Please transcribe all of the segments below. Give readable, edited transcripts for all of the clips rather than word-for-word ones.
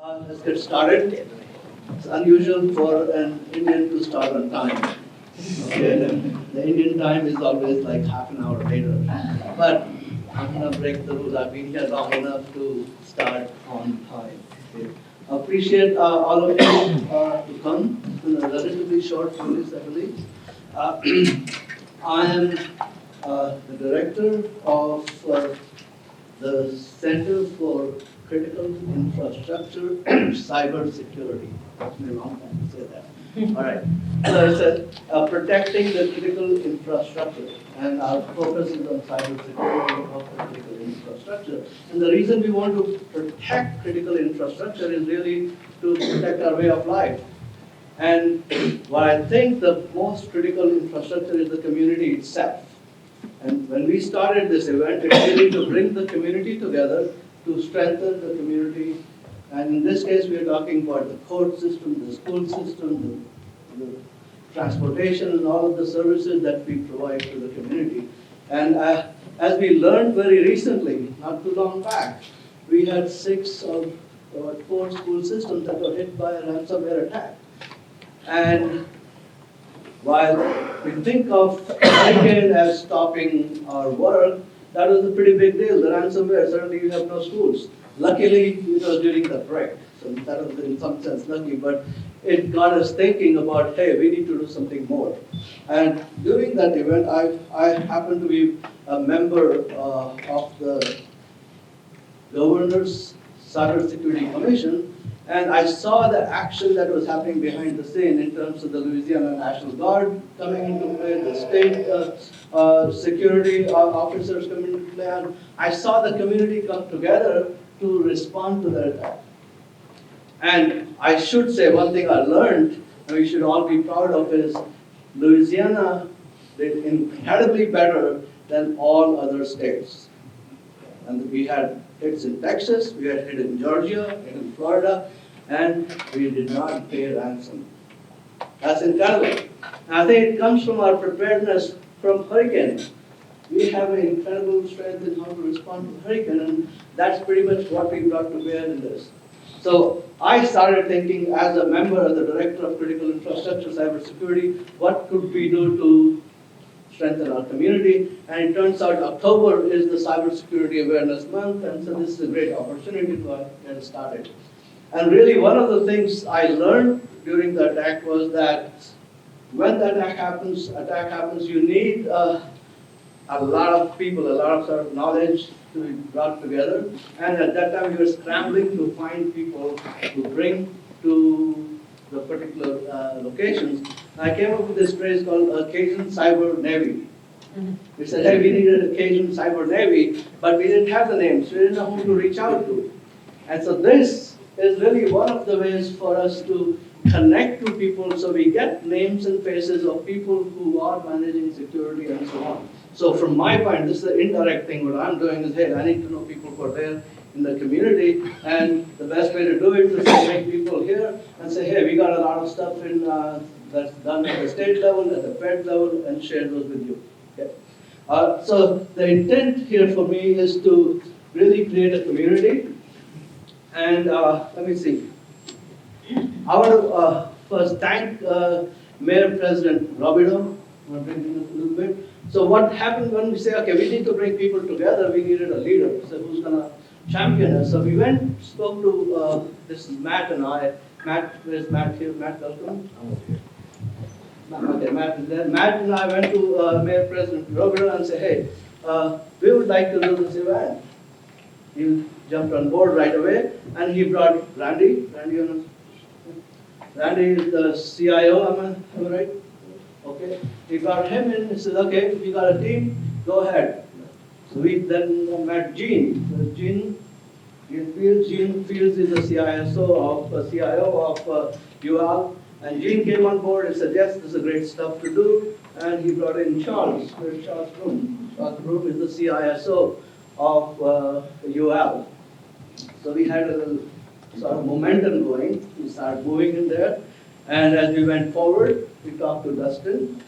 Let's get started. It's unusual for an Indian to start on time. Okay, the Indian time is always like half an hour later. But I'm gonna break the rules. I've been here long enough to start on time. Okay. Appreciate all of you to come. It's been a relatively short notice, I believe. I am the director of the Center for Critical Infrastructure Cybersecurity. Took me a long time to say that. All right. So it's protecting the critical infrastructure, and our focus is on cybersecurity of the critical infrastructure. And the reason we want to protect critical infrastructure is really to protect our way of life. And what I think the most critical infrastructure is the community itself. And when we started this event, it's really to bring the community together, to strengthen the community. And in this case, we are talking about the court system, the school system, the transportation, and all of the services that we provide to the community. And as we learned very recently, not too long back, we had 6 or 4 school systems that were hit by a ransomware attack. And while we think of hurricane as stopping our work, that was a pretty big deal. The ransomware, suddenly you have no schools. Luckily, it was during the break, so that was in some sense lucky, but it got us thinking about, hey, we need to do something more. And during that event, I happened to be a member of the Governor's Cybersecurity Commission, and I saw the action that was happening behind the scene in terms of the Louisiana National Guard coming into play, the state security officers coming into play. And I saw the community come together to respond to that attack. And I should say one thing I learned, and we should all be proud of, is Louisiana did incredibly better than all other states. And we had hits in Texas, we had hit in Georgia, hit in Florida, and we did not pay ransom. That's incredible. And I think it comes from our preparedness from hurricanes. We have an incredible strength in how to respond to hurricane, and that's pretty much what we brought to bear in this. So I started thinking, as a member, as the director of critical infrastructure cybersecurity, what could we do to strengthen our community? And it turns out October is the Cybersecurity Awareness Month, and so this is a great opportunity to get started. And really, one of the things I learned during the attack was that when the attack happens, you need a lot of people, a lot of sort of knowledge to be brought together. And at that time, we were scrambling to find people to bring to the particular locations. I came up with this phrase called Cajun Cyber Navy. We said, hey, we needed a Cajun Cyber Navy, but we didn't have the names. We didn't know who to reach out to. And so this is really one of the ways for us to connect to people, so we get names and faces of people who are managing security and so on. So from my point, this is the indirect thing. What I'm doing is, hey, I need to know people who are there in the community, and the best way to do it is to bring people here and say, hey, we got a lot of stuff in that's done at the state level, at the fed level, and share those with you. Okay. So the intent here for me is to really create a community. And let me see. I want to first thank Mayor President Robido. I want to bring him up a little bit. So what happened when we say, okay, we need to bring people together, we needed a leader. So who's going to champion us? So we went, spoke to, this is Matt and I. Matt, where's Matt here? Matt, welcome. Okay, Matt is there. Matt and I went to Mayor President Robido and said, hey, we would like to do this event. He jumped on board right away, and he brought Randy. Randy is the CIO, am I right? Okay. He brought him in. He said, okay, if you got a team, go ahead. So we then met Gene. Gene Fields is the CIO of UL. And Gene came on board and said, yes, this is great stuff to do. And he brought in Charles. Where's Charles Broom? Charles Broom is the CISO of UL. So we had a little sort of momentum going. We started moving in there. And as we went forward, we talked to Dustin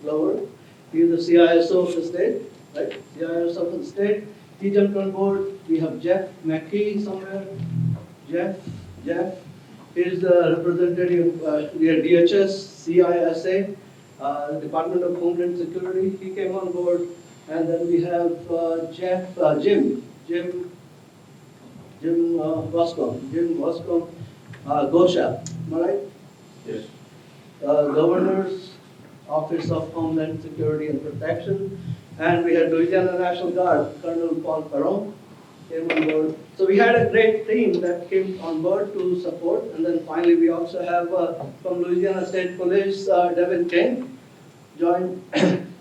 Glover. He's the CISO of the state, right? CISO of the state. He jumped on board. We have Jeff McKee somewhere. Jeff Jeff. He's the representative near DHS, CISA, Department of Homeland Security. He came on board. And then we have Jim Wascom, Gosha, am I right? Yes. Governor's Office of Homeland Security and Protection. And we had Louisiana National Guard, Colonel Paul Perron came on board. So we had a great team that came on board to support. And then finally we also have from Louisiana State Police, Devin King joined.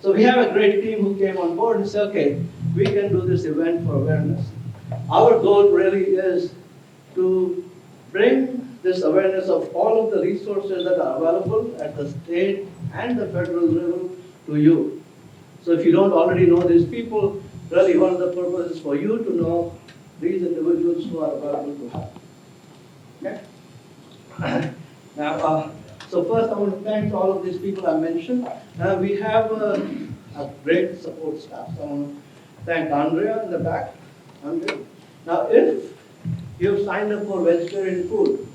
So we have a great team who came on board and said, okay, we can do this event for awareness. Our goal really is to bring this awareness of all of the resources that are available at the state and the federal level to you. So if you don't already know these people, really one of the purposes for you to know these individuals who are available to help. Okay? Now, so first I want to thank all of these people I mentioned. We have a great support staff. So I want to thank Andrea in the back. Andrea. Now if you've signed up for vegetarian food,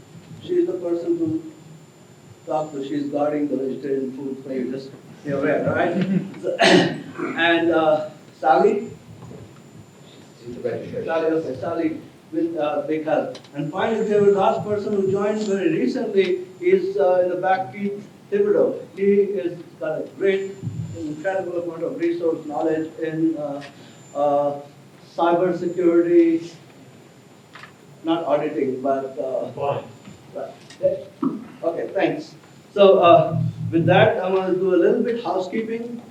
she's the person to talk to. She's guarding the vegetarian food for you, just be aware, right? And Sally? Sally with big help. And finally, the last person who joined very recently is in the back, Keith Thibodeau. He has got a great, incredible amount of resource knowledge in cybersecurity, not auditing, but okay, thanks. So with that, I'm going to do a little bit housekeeping.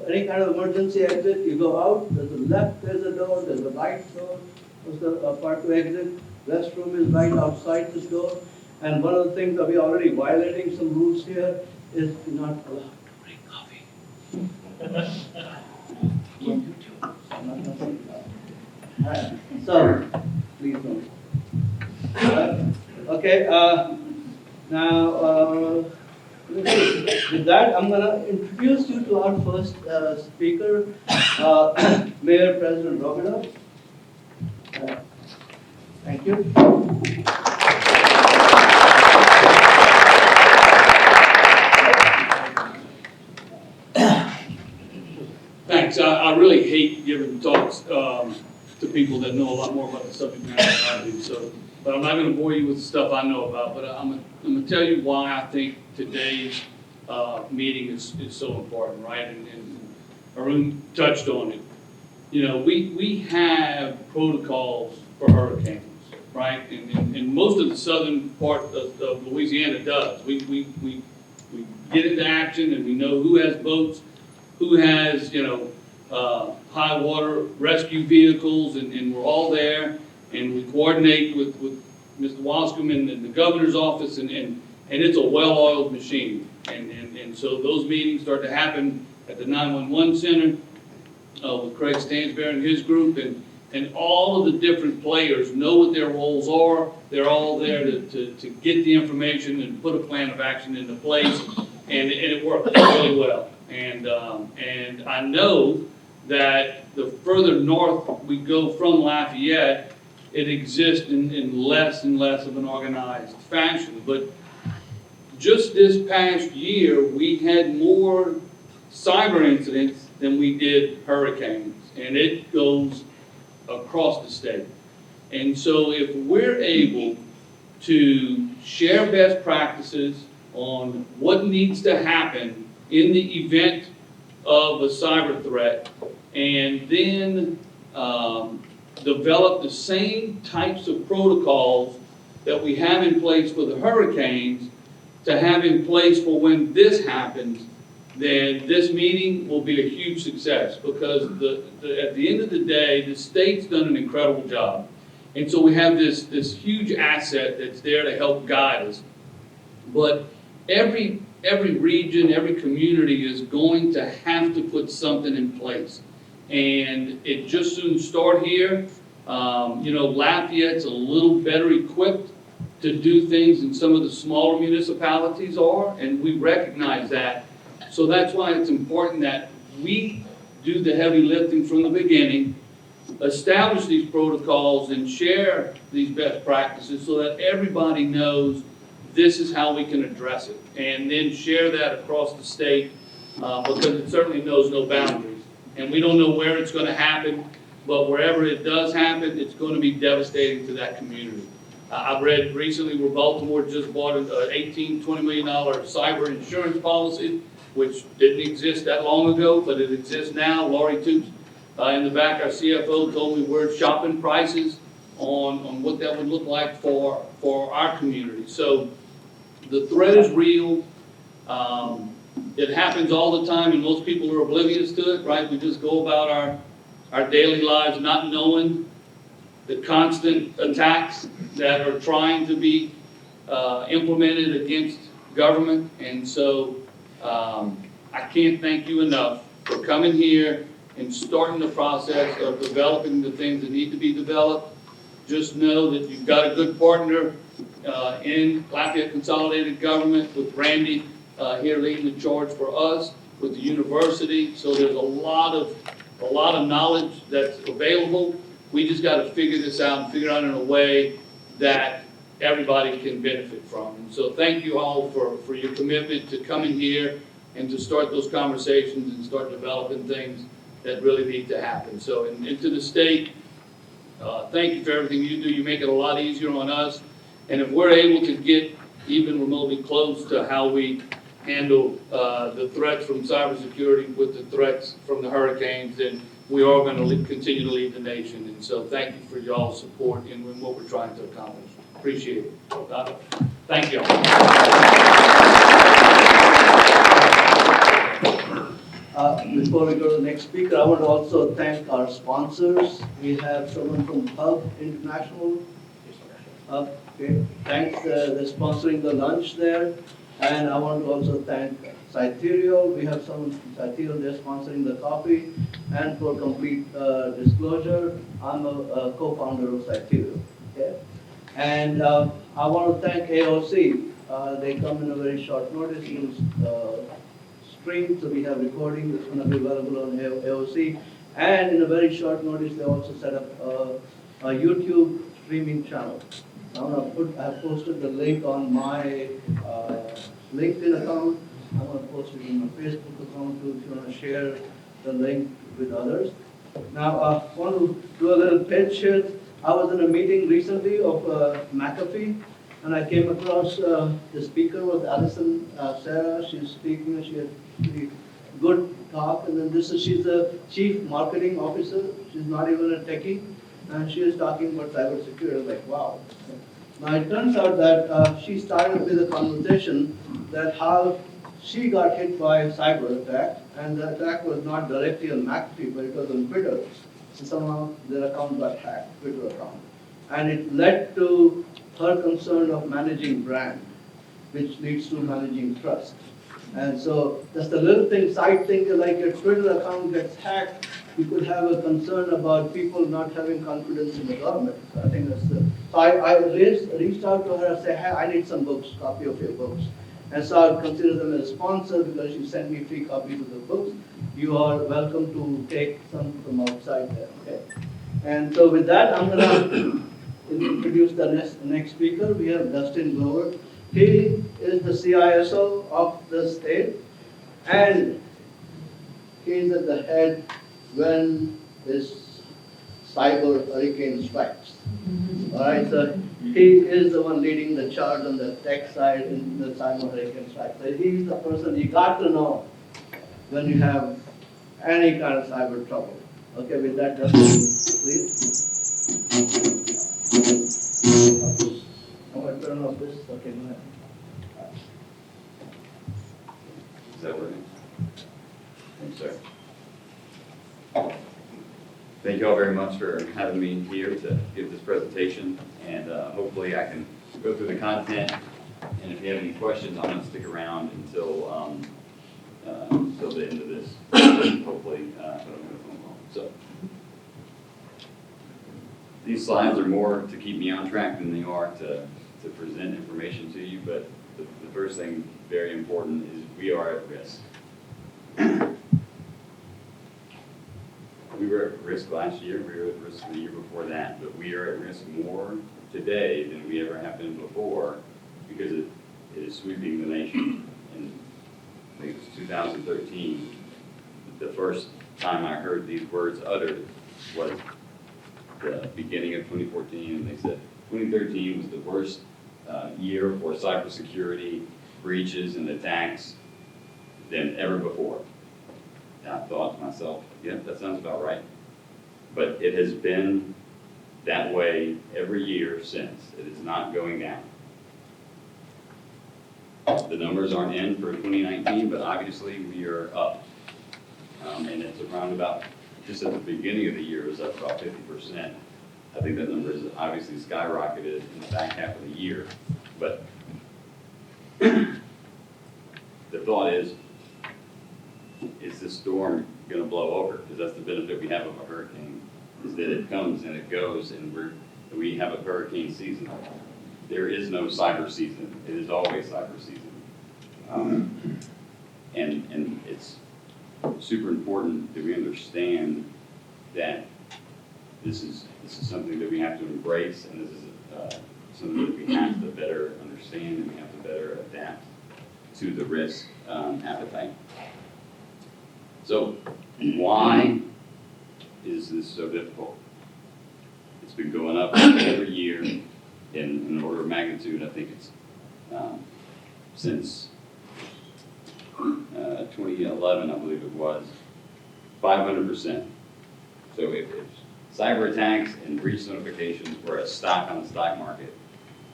Any kind of emergency exit, you go out. There's a left, there's a door. There's a right door. There's the part to exit. Restroom is right outside this door. And one of the things that we're already violating some rules here is you're not allowed to bring coffee. Alright, so please don't. Okay, now with that, I'm going to introduce you to our first speaker, Mayor President Romero. Thank you. Thanks. I really hate giving talks to people that know a lot more about the subject matter than I do. So, but I'm not going to bore you with the stuff I know about. But I'm going to tell you why I think today's meeting is so important, right? And Arun touched on it. You know, we have protocols for hurricanes, right? And most of the southern part of Louisiana does. We get into action and we know who has boats, who has, high water rescue vehicles, and we're all there, and we coordinate with Mr. Wascom and the governor's office, and it's a well-oiled machine. And so those meetings start to happen at the 911 center with Craig Stansberry and his group, and all of the different players know what their roles are. They're all there to get the information and put a plan of action into place, and it works really well. And I know that the further north we go from Lafayette, it exists in less and less of an organized fashion. But just this past year, we had more cyber incidents than we did hurricanes, and it goes across the state. And so if we're able to share best practices on what needs to happen in the event of a cyber threat, and then develop the same types of protocols that we have in place for the hurricanes to have in place for when this happens, then this meeting will be a huge success, because at the end of the day, the state's done an incredible job. And so we have this huge asset that's there to help guide us. But every region, every community is going to have to put something in place. And it just soon start here. Lafayette's a little better equipped to do things than some of the smaller municipalities are, and we recognize that. So that's why it's important that we do the heavy lifting from the beginning, establish these protocols and share these best practices so that everybody knows this is how we can address it. And then share that across the state because it certainly knows no boundaries. And we don't know where it's going to happen, but wherever it does happen, it's going to be devastating to that community. I've read recently where Baltimore just bought an $18, $20 million cyber insurance policy, which didn't exist that long ago, but it exists now. Laurie Toops in the back, our CFO, told me we're shopping prices on what that would look like for our community. So the threat is real. It happens all the time, and most people are oblivious to it, right? We just go about our daily lives not knowing the constant attacks that are trying to be implemented against government. And so I can't thank you enough for coming here and starting the process of developing the things that need to be developed. Just know that you've got a good partner in Lafayette Consolidated Government with Randy here leading the charge for us, with the university. So there's a lot of knowledge that's available. We just got to figure this out and figure it out in a way that everybody can benefit from. And so thank you all for your commitment to coming here and to start those conversations and start developing things that really need to happen. So, and to the state, thank you for everything you do. You make it a lot easier on us. And if we're able to get even remotely close to how we handle the threats from cybersecurity with the threats from the hurricanes, then we are going to continue to lead the nation. And so thank you for y'all's support in what we're trying to accomplish. Appreciate it. Thank you. Before we go to the next speaker, I want to also thank our sponsors. We have someone from Hub International. Okay. Thanks, they're sponsoring the lunch there. And I want to also thank Cybersecurity. We have someone from Cybersecurity, they're sponsoring the coffee. And for complete disclosure, I'm a co-founder of Cybersecurity. Okay? And I want to thank AOC. They come in a very short notice. Stream, so we have recording that's going to be available on AOC. And in a very short notice, they also set up a YouTube streaming channel. I have posted the link on my LinkedIn account. I'm going to post it in my Facebook account too, if you want to share the link with others. Now, I want to do a little pitch here. I was in a meeting recently of McAfee, and I came across the speaker was Alison Sarah. She's speaking. She had pretty good talk, and then she's the chief marketing officer. She's not even a techie, and she is talking about cybersecurity. Like, wow. Now it turns out that she started with a conversation that how she got hit by a cyber attack, and the attack was not directly on McAfee, but it was on Twitter. So somehow their account got hacked, Twitter account, and it led to her concern of managing brand, which leads to managing trust. And so just a little thing, side thing, like your Twitter account gets hacked, you could have a concern about people not having confidence in the government. So I think that's the, so I reached out to her and said, hey, I need some books, copy of your books. And so I consider them as a sponsor because she sent me free copies of the books. You are welcome to take some from outside there, okay? And so with that, I'm gonna introduce the next speaker. We have Dustin Glover. He is the CISO of the state, and he's at the head when this cyber hurricane strikes. All right, so he is the one leading the charge on the tech side in the cyber hurricane strike. So he's the person you got to know when you have any kind of cyber trouble. Okay, with that, please. I'm going to turn off this. Okay, go ahead. Is that working? Thanks, sir. Thank you all very much for having me here to give this presentation, and hopefully I can go through the content, and if you have any questions, I'm going to stick around until the end of this, hopefully. So these slides are more to keep me on track than they are to present information to you, but the first thing, very important, is we are at risk. we were at risk last year, we were at risk the year before that, but we are at risk more today than we ever have been before because it is sweeping the nation. And I think it was 2013, the first time I heard these words uttered was the beginning of 2014, and they said 2013 was the worst year for cybersecurity breaches and attacks than ever before. And I thought to myself, yeah, that sounds about right. But it has been that way every year since. It is not going down. The numbers aren't in for 2019, but obviously we are up. And it's around about, just at the beginning of the year, it was up about 50%. I think that number is obviously skyrocketed in the back half of the year. But the thought is this storm going to blow over? Because that's the benefit we have of a hurricane, is that it comes and it goes, and we have a hurricane season. There is no cyber season. It is always cyber season. And it's super important that we understand that this is something that we have to embrace, and this is something that we have to better understand, and we have to better adapt to the risk appetite. So why is this so difficult? It's been going up every year in an order of magnitude. I think it's since 2011, I believe it was, 500%. So if cyber attacks and breach notifications were a stock on the stock market,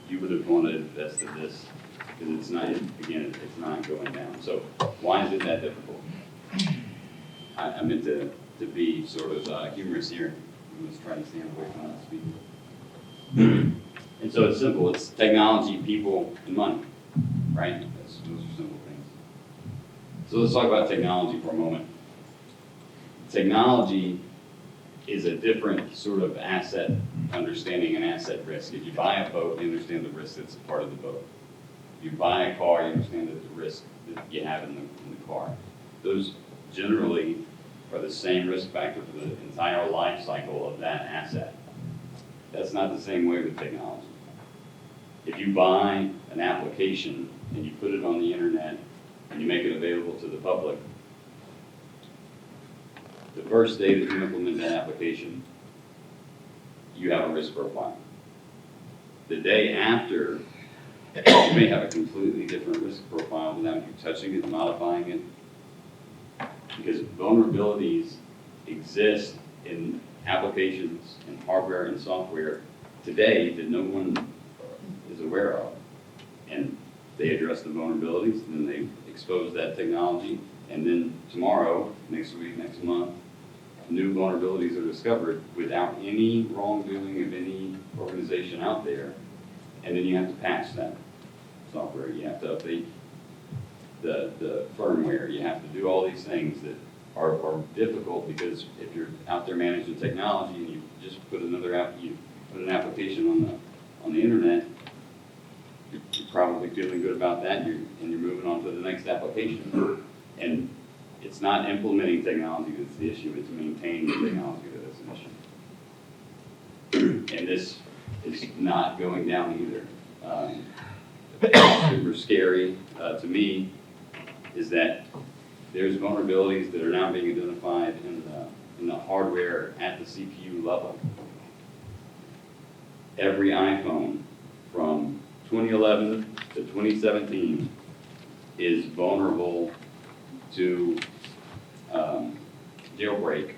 you would have wanted to invest in this, because it's not, again, it's not going down. So why is it that difficult? I meant to be sort of humorous here. I was trying to stand away from that speaking. And so it's simple. It's technology, people, and money, right? Those are simple things. So let's talk about technology for a moment. Technology is a different sort of asset understanding and asset risk. If you buy a boat, you understand the risk that's a part of the boat. If you buy a car, you understand the risk that you have in the car. Those generally are the same risk factor for the entire life cycle of that asset. That's not the same way with technology. If you buy an application and you put it on the internet and you make it available to the public, the first day that you implement that application, you have a risk profile. The day after, you may have a completely different risk profile without you touching it, modifying it, because vulnerabilities exist in applications and hardware and software today that no one is aware of. And they address the vulnerabilities, and then they expose that technology, and then tomorrow, next week, next month, new vulnerabilities are discovered without any wrongdoing of any organization out there, and then you have to patch that software. You have to update the firmware. You have to do all these things that are difficult, because if you're out there managing technology and you just put an application on the internet, you're probably feeling good about that, and you're moving on to the next application. And it's not implementing technology that's the issue, it's maintaining the technology that is an issue. And this is not going down either. Super scary to me is that there's vulnerabilities that are now being identified in the hardware at the CPU level. Every iPhone from 2011 to 2017 is vulnerable to jailbreak,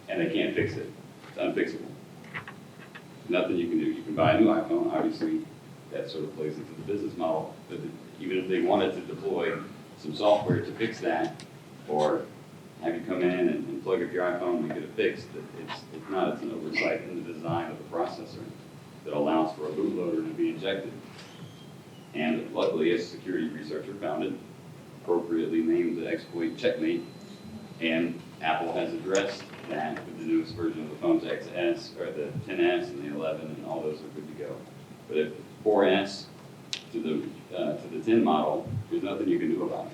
and they can't fix it. It's unfixable. Nothing you can do. You can buy a new iPhone, obviously that sort of plays into the business model, but even if they wanted to deploy some software to fix that, or have you come in and plug up your iPhone and get it fixed, it's not. It's an oversight in the design of the processor that allows for a bootloader to be injected. And luckily, a security researcher found it, appropriately named the exploit Checkmate, and Apple has addressed that with the newest version of the phone's XS, or the 10S and the 11, and all those are good to go. But if 4S to the 10 model, there's nothing you can do about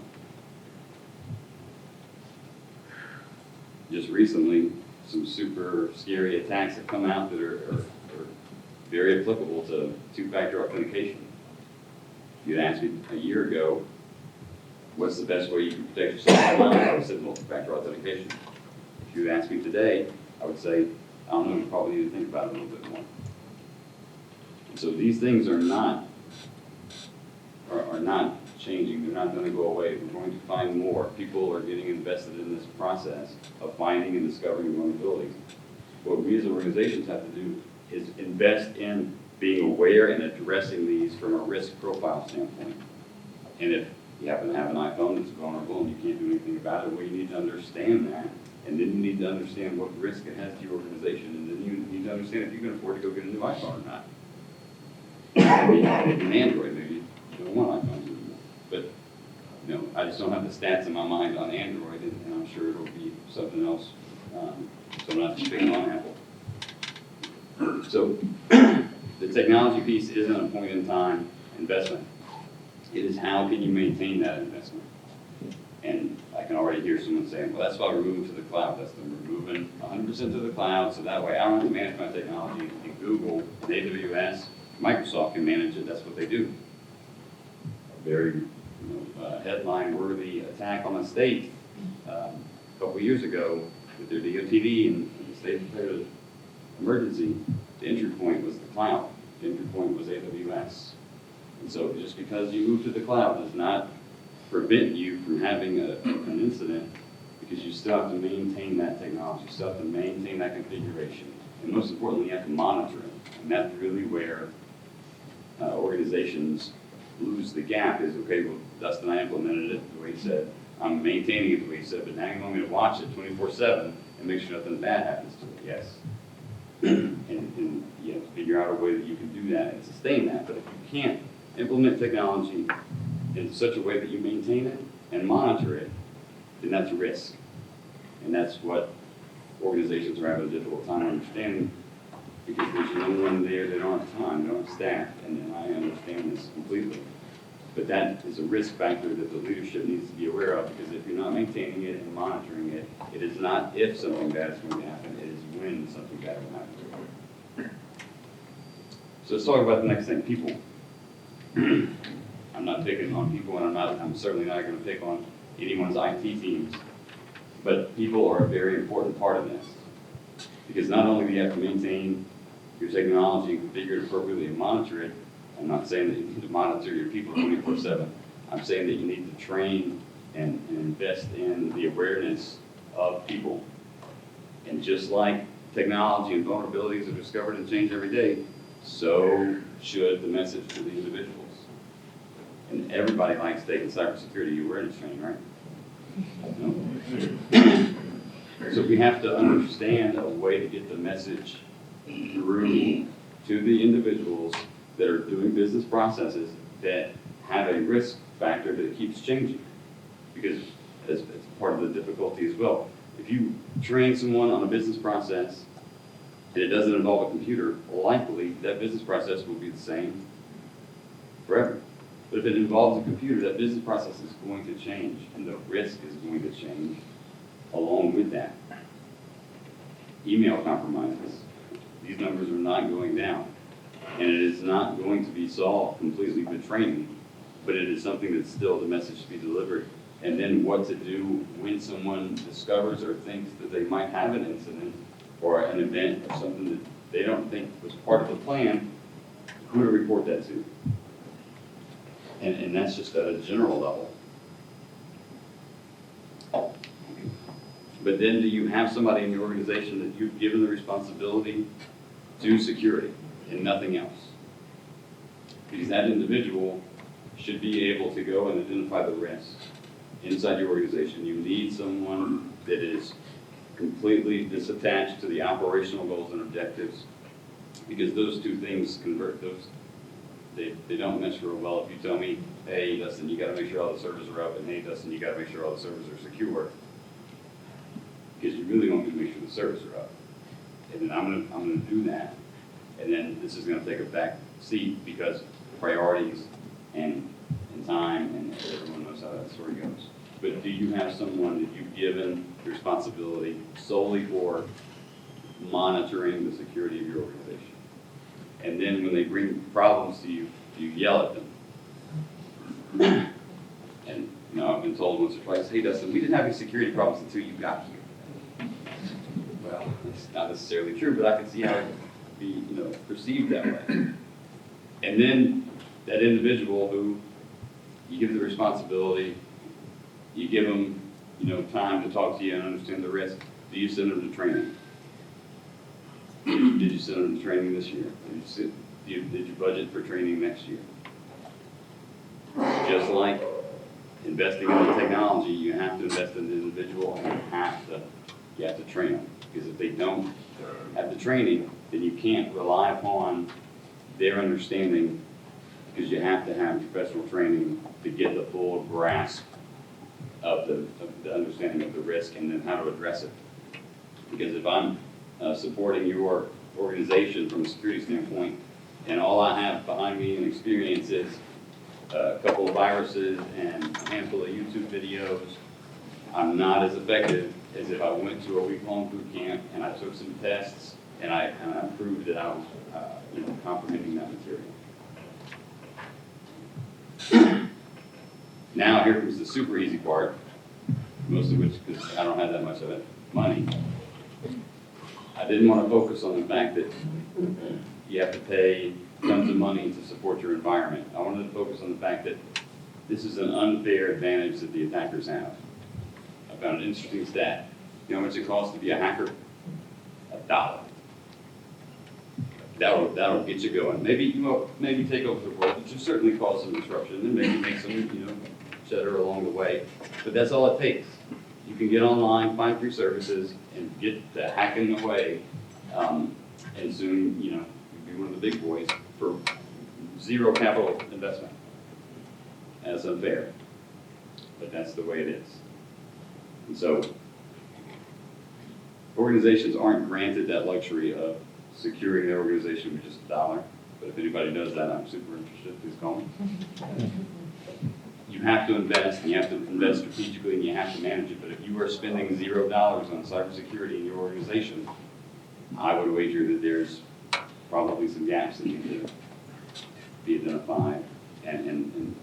just recently, some super scary attacks have come out that are very applicable to two-factor authentication. If you'd asked me a year ago, what's the best way you can protect yourself online, I would have said multi-factor authentication. If you'd asked me today, I would say, I don't know, you probably need to think about it a little bit more. And so these things are not changing, they're not gonna go away, we're going to find more. People are getting invested in this process of finding and discovering vulnerabilities. What we as organizations have to do is invest in being aware and addressing these from a risk profile standpoint. And if you happen to have an iPhone that's vulnerable and you can't do anything about it, well, you need to understand that. And then you need to understand what risk it has to your organization. And then you need to understand if you can afford to go get a new iPhone or not. Maybe an Android, maybe you don't want iPhones anymore. But, you know, I just don't have the stats in my mind on Android, and I'm sure it'll be something else. So I'm not just picking on Apple. So the technology piece isn't a point-in-time investment. It is how can you maintain that investment. And I can already hear someone saying, well, that's why we're moving to the cloud. That's them. We're moving 100% to the cloud, so that way I don't have to manage my technology. And Google, and AWS, Microsoft can manage it. That's what they do. A very headline-worthy attack on a state a couple years ago with their DOTD and the state declared an emergency. The entry point was the cloud. The entry point was AWS. And so just because you move to the cloud does not prevent you from having an incident, because you still have to maintain that technology. You still have to maintain that configuration. And most importantly, you have to monitor it. And that's really where organizations lose the gap is, okay, well, Dustin, I implemented it the way he said. I'm maintaining it the way he said, but now you want me to watch it 24/7 and make sure nothing bad happens to it. Yes. and you have to figure out a way that you can do that and sustain that. But if you can't implement technology in such a way that you maintain it and monitor it, then that's a risk. And that's what organizations are having a difficult time understanding, because there's no one there, they don't have time, they don't have staff, and I understand this completely. But that is a risk factor that the leadership needs to be aware of, because if you're not maintaining it and monitoring it, it is not if something bad is going to happen, it is when something bad will happen. So let's talk about the next thing, people. I'm not picking on people, and I'm certainly not going to pick on anyone's IT teams. But people are a very important part of this, because not only do you have to maintain your technology and configure it appropriately and monitor it, I'm not saying that you need to monitor your people 24/7. I'm saying that you need to train and invest in the awareness of people. And just like technology and vulnerabilities are discovered and changed every day, so should the message to the individuals. And everybody likes taking cybersecurity awareness training, right? No? So we have to understand a way to get the message through to the individuals that are doing business processes that have a risk factor that keeps changing. Because it's part of the difficulty as well. If you train someone on a business process and it doesn't involve a computer, likely that business process will be the same forever. But if it involves a computer, that business process is going to change, and the risk is going to change along with that. Email compromises. These numbers are not going down. And it is not going to be solved completely with training, but it is something that's still the message to be delivered. And then what to do when someone discovers or thinks that they might have an incident or an event or something that they don't think was part of the plan, who to report that to. And that's just at a general level. But then do you have somebody in your organization that you've given the responsibility to security and nothing else? Because that individual should be able to go and identify the risks inside your organization. You need someone that is completely disattached to the operational goals and objectives, because those two things convert. They don't mesh real well. If you tell me, hey, Dustin, you got to make sure all the servers are up, and hey, Dustin, you got to make sure all the servers are secure, because you really want me to make sure the servers are up. And then I'm gonna do that, and then this is gonna take a back seat because priorities and time, and everyone knows how that story goes. but do you have someone that you've given the responsibility solely for monitoring the security of your organization? And then when they bring problems to you, you yell at them. And, you know, I've been told once or twice, hey Dustin, we didn't have any security problems until you got here. Well, it's not necessarily true, but I can see how it could be, you know, perceived that way. And then that individual who you give the responsibility, you give them, you know, time to talk to you and understand the risk. Do you send them to training? Did you send them to training this year? Did you budget for training next year? Just like investing in the technology, you have to invest in the individual and you have to train them. Because if they don't have the training, then you can't rely upon their understanding, because you have to have professional training to get the full grasp of the understanding of the risk and then how to address it. Because if I'm supporting your organization from a security standpoint, and all I have behind me in experience is a couple of viruses and a handful of YouTube videos, I'm not as effective as if I went to a week-long boot camp and I took some tests and I proved that I was comprehending that material. Now here comes the super easy part, most of which, because I don't have that much of it, money. I didn't want to focus on the fact that you have to pay tons of money to support your environment. I wanted to focus on the fact that this is an unfair advantage that the attackers have. I found an interesting stat. You know how much it costs to be a hacker? $1. That'll get you going. Maybe take over the world, but you certainly cause some disruption and maybe make some cheddar along the way. But that's all it takes. You can get online, find free services, and get the hacking away, and soon you'll be one of the big boys for zero capital investment. That's unfair, but that's the way it is. And so organizations aren't granted that luxury of securing their organization with just $1. But if anybody does that, I'm super interested. Please call me. You have to invest, and you have to invest strategically, and you have to manage it. But if you are spending $0 on cybersecurity in your organization, I would wager that there's probably some gaps that need to be identified and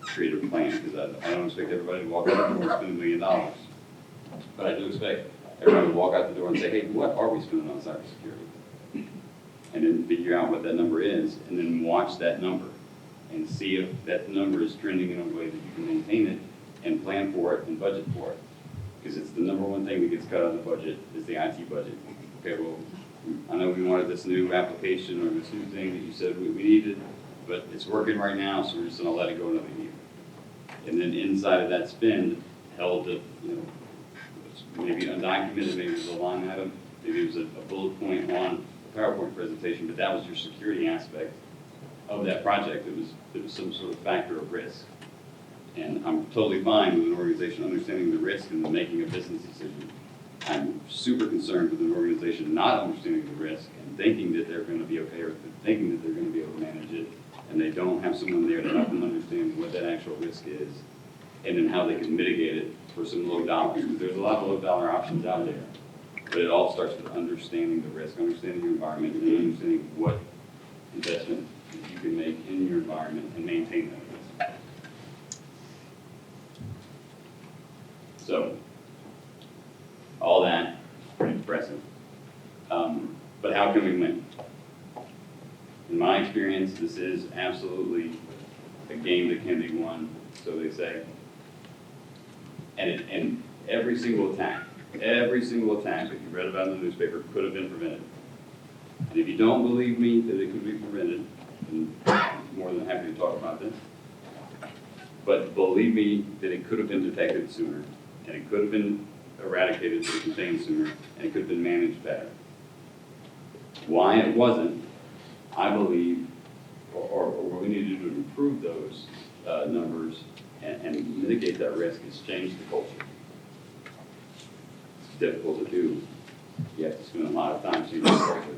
create a plan. Because I don't expect everybody to walk out the door and spend $1 million. But I do expect everybody to walk out the door and say, hey, what are we spending on cybersecurity? And then figure out what that number is, and then watch that number and see if that number is trending in a way that you can maintain it and plan for it and budget for it. Because it's the number one thing that gets cut out of the budget is the IT budget. Okay, well, I know we wanted this new application or this new thing that you said we needed, but it's working right now, so we're just gonna let it go another year. And then inside of that spend, held to, maybe undocumented, maybe it was a line item, maybe it was a bullet point on a PowerPoint presentation, but that was your security aspect of that project. It was some sort of factor of risk. And I'm totally fine with an organization understanding the risk and then making a business decision. I'm super concerned with an organization not understanding the risk and thinking that they're going to be okay with it, thinking that they're going to be able to manage it, and they don't have someone there to help them understand what that actual risk is, and then how they can mitigate it for some low dollars. Because there's a lot of low dollar options out there, but it all starts with understanding the risk, understanding your environment, and understanding what investment you can make in your environment and maintain that risk. So, all that, pretty impressive. But how can we win? In my experience, this is absolutely a game that can be won, so they say. And every single attack that you read about in the newspaper could have been prevented. And if you don't believe me that it could be prevented, then I'm more than happy to talk about this. But believe me that it could have been detected sooner, and it could have been eradicated or contained sooner, and it could have been managed better. Why it wasn't, I believe, or what we need to do to improve those numbers and mitigate that risk is change the culture. It's difficult to do. You have to spend a lot of time changing the culture.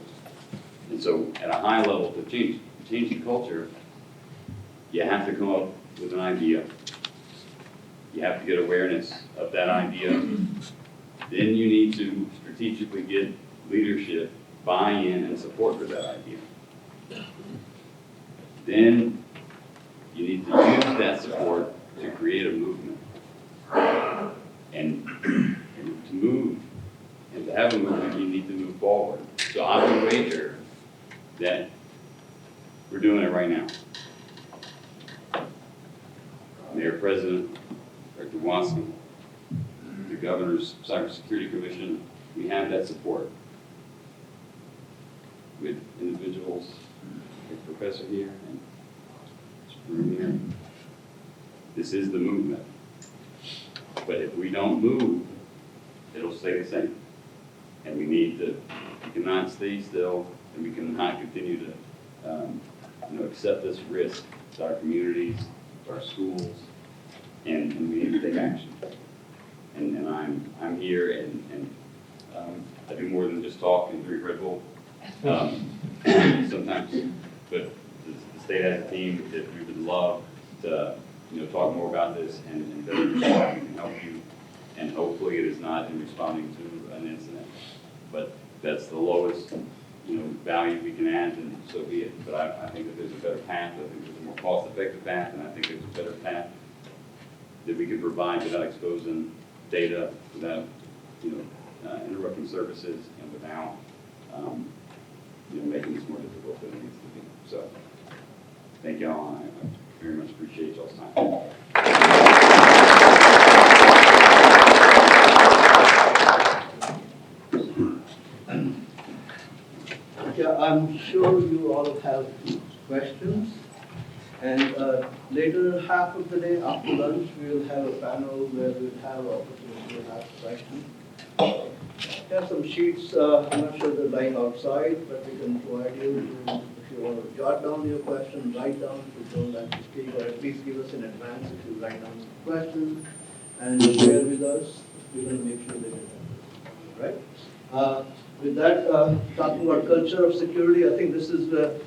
And so at a high level, to change the culture, you have to come up with an idea. You have to get awareness of that idea. Then you need to strategically get leadership buy-in and support for that idea. Then you need to use that support to create a movement. And to move, and to have a movement, you need to move forward. So I would wager that we're doing it right now. Mayor President, Director Watsky, the Governor's Cybersecurity Commission, we have that support with individuals like the professor here and Mr. Broom here. This is the movement. But if we don't move, it'll stay the same. And we cannot stay still, and we cannot continue to accept this risk to our communities, to our schools, and we need to take action. And I'm here, and I do more than just talk and drink Red Bull sometimes. But the state has a team that we would love to talk more about this and better we can help you. And hopefully it is not in responding to an incident, but that's the lowest value we can add, and so be it. But I think that there's a better path. I think there's a more cost-effective path, and I think there's a better path that we can provide without exposing data, without interrupting services, and without making this more difficult than it needs to be. So thank y'all. I very much appreciate y'all's time. Yeah, I'm sure you all have questions. And later half of the day after lunch, we will have a panel where we'll have opportunity to ask questions. There are some sheets, I'm not sure they're lying outside, but we can provide you if you want to jot down your question, write down if you don't like to speak, or at least give us in advance if you write down the question and share with us. We're going to make sure they get that. Right? With that, talking about culture of security, I think this is the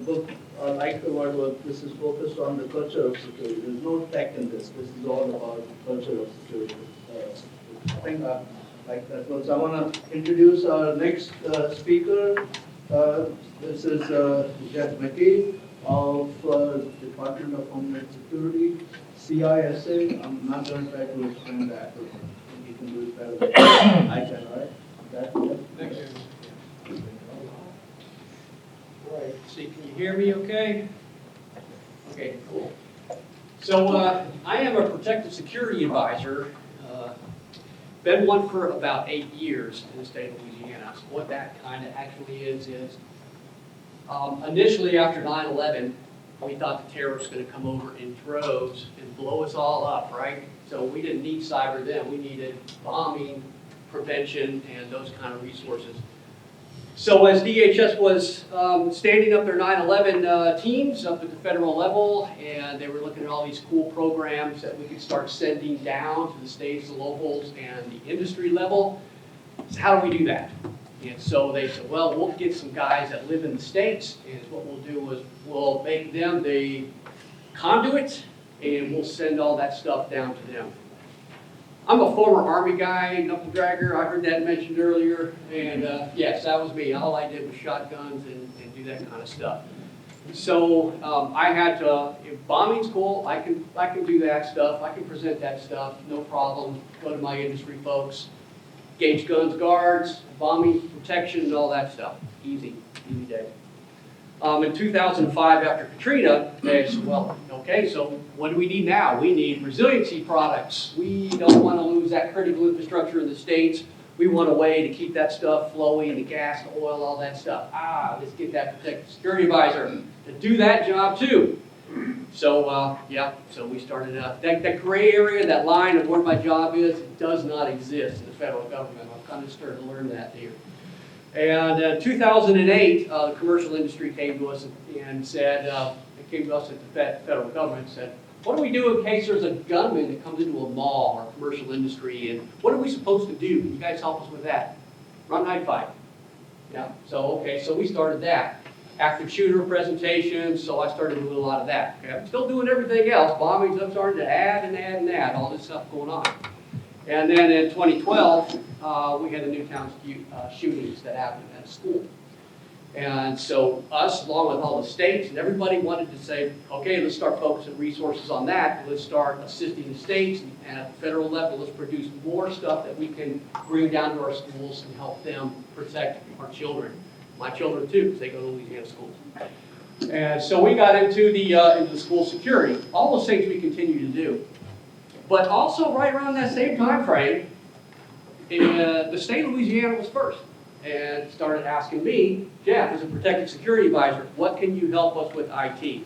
book. I like the word work. This is focused on the culture of security. There's no tech in this. This is all about culture of security. I think I like that one. So I want to introduce our next speaker. This is Jeff McKay of Department of Homeland Security, CISA. I'm not going to try to explain that. You can do it better than I can, right? Thank you. All right, see, can you hear me okay? Okay, cool. So I am a protective security advisor. Been one for about 8 years in the state of Louisiana. So what that kind of actually is initially after 9/11, we thought the terrorists were going to come over in droves and blow us all up, right? So we didn't need cyber then. We needed bombing, prevention, and those kind of resources. So as DHS was standing up their 9/11 teams up at the federal level, and they were looking at all these cool programs that we could start sending down to the states, the locals, and the industry level. So how do we do that? And so they said, well, we'll get some guys that live in the states, and what we'll do is we'll make them the conduit, and we'll send all that stuff down to them. I'm a former Army guy, knuckle dragger. I heard that mentioned earlier, and yes, that was me. All I did was shotguns and do that kind of stuff. So I had to. If bombing's cool, I can do that stuff. I can present that stuff, no problem. Go to my industry folks, gauge guns, guards, bombing protection, and all that stuff. Easy day. In 2005, after Katrina, they said, well, okay, so what do we need now? We need resiliency products. We don't want to lose that critical infrastructure in the states. We want a way to keep that stuff flowing, the gas, the oil, all that stuff. Let's get that protective security advisor to do that job too. So, so we started that gray area, that line of where my job is, it does not exist in the federal government. I'm kind of starting to learn that here. And in 2008, the commercial industry came to us and said, they came to us at the federal government and said, what do we do in case there's a gunman that comes into a mall or commercial industry, and what are we supposed to do? Can you guys help us with that? Run night fight. Yeah, so okay, so we started that. active shooter presentations, so I started doing a lot of that. Okay, I'm still doing everything else, bombings, I'm starting to add, all this stuff going on. And then in 2012, we had the Newtown shootings that happened at a school. And so us, along with all the states and everybody, wanted to say, okay, let's start focusing resources on that. Let's start assisting the states, and at the federal level, let's produce more stuff that we can bring down to our schools and help them protect our children. My children too, because they go to Louisiana schools. And so we got into the school security. All those things we continue to do. But also right around that same time frame, the state of Louisiana was first and started asking me, Jeff, as a protected security advisor, what can you help us with IT?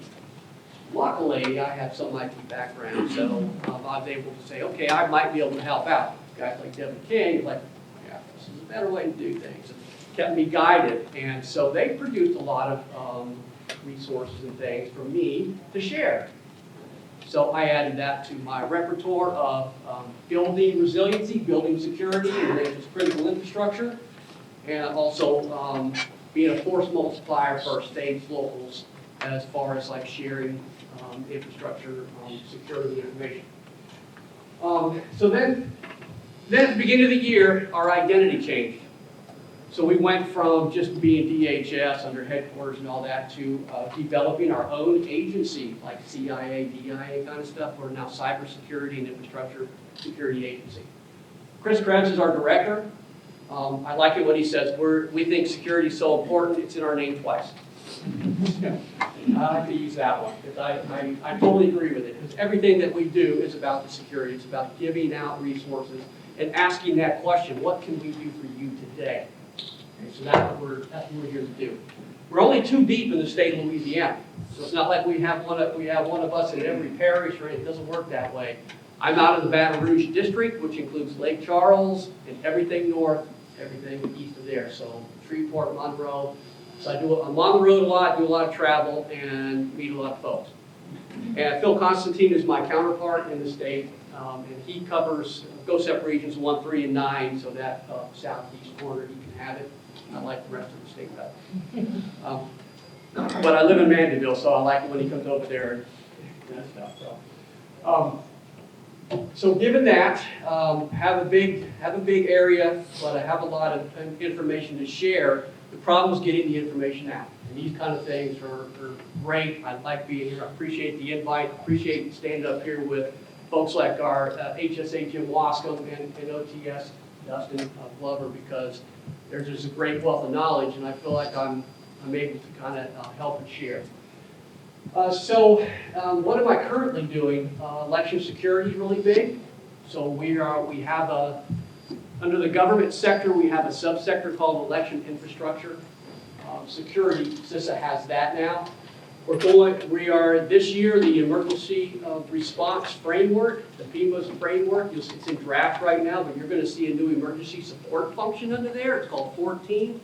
Luckily, I have some IT background, so I was able to say, okay, I might be able to help out. Guys like Devin King, like, yeah, this is a better way to do things. And kept me guided, and so they produced a lot of resources and things for me to share. So I added that to my repertoire of building resiliency, building security, and then just critical infrastructure, and also being a force multiplier for our states, locals, as far as like sharing infrastructure, security information. So then at the beginning of the year, our identity changed. So we went from just being DHS under headquarters and all that to developing our own agency, like CIA, DIA kind of stuff. We're now Cybersecurity and Infrastructure Security Agency. Chris Krebs is our director. I like it when he says, we think security is so important, it's in our name twice. I like to use that one, because I totally agree with it. Because everything that we do is about the security. It's about giving out resources and asking that question, what can we do for you today? Okay, so that's what we're here to do. We're only 2 deep in the state of Louisiana. So it's not like we have one of us in every parish, or it doesn't work that way. I'm out of the Baton Rouge district, which includes Lake Charles and everything north, everything east of there. So Shreveport, Monroe. So I'm on the road a lot, do a lot of travel, and meet a lot of folks. And Phil Constantine is my counterpart in the state, and he covers GOSEP regions 1, 3, and 9, so that southeast corner, he can have it. I like the rest of the state better. But I live in Mandeville, so I like it when he comes over there and that stuff. So given that, have a big area, but I have a lot of information to share. The problem is getting the information out. And these kind of things are great. I like being here. I appreciate the invite. Appreciate standing up here with folks like our HSA Jim Wascom and OTS Dustin Glover, because there's just a great wealth of knowledge, and I feel like I'm able to kind of help and share. So what am I currently doing? Election security is really big. So we have under the government sector, we have a subsector called election infrastructure security. CISA has that now. We are this year the emergency response framework, the FEMA's framework. It's in draft right now, but you're going to see a new emergency support function under there. It's called 14,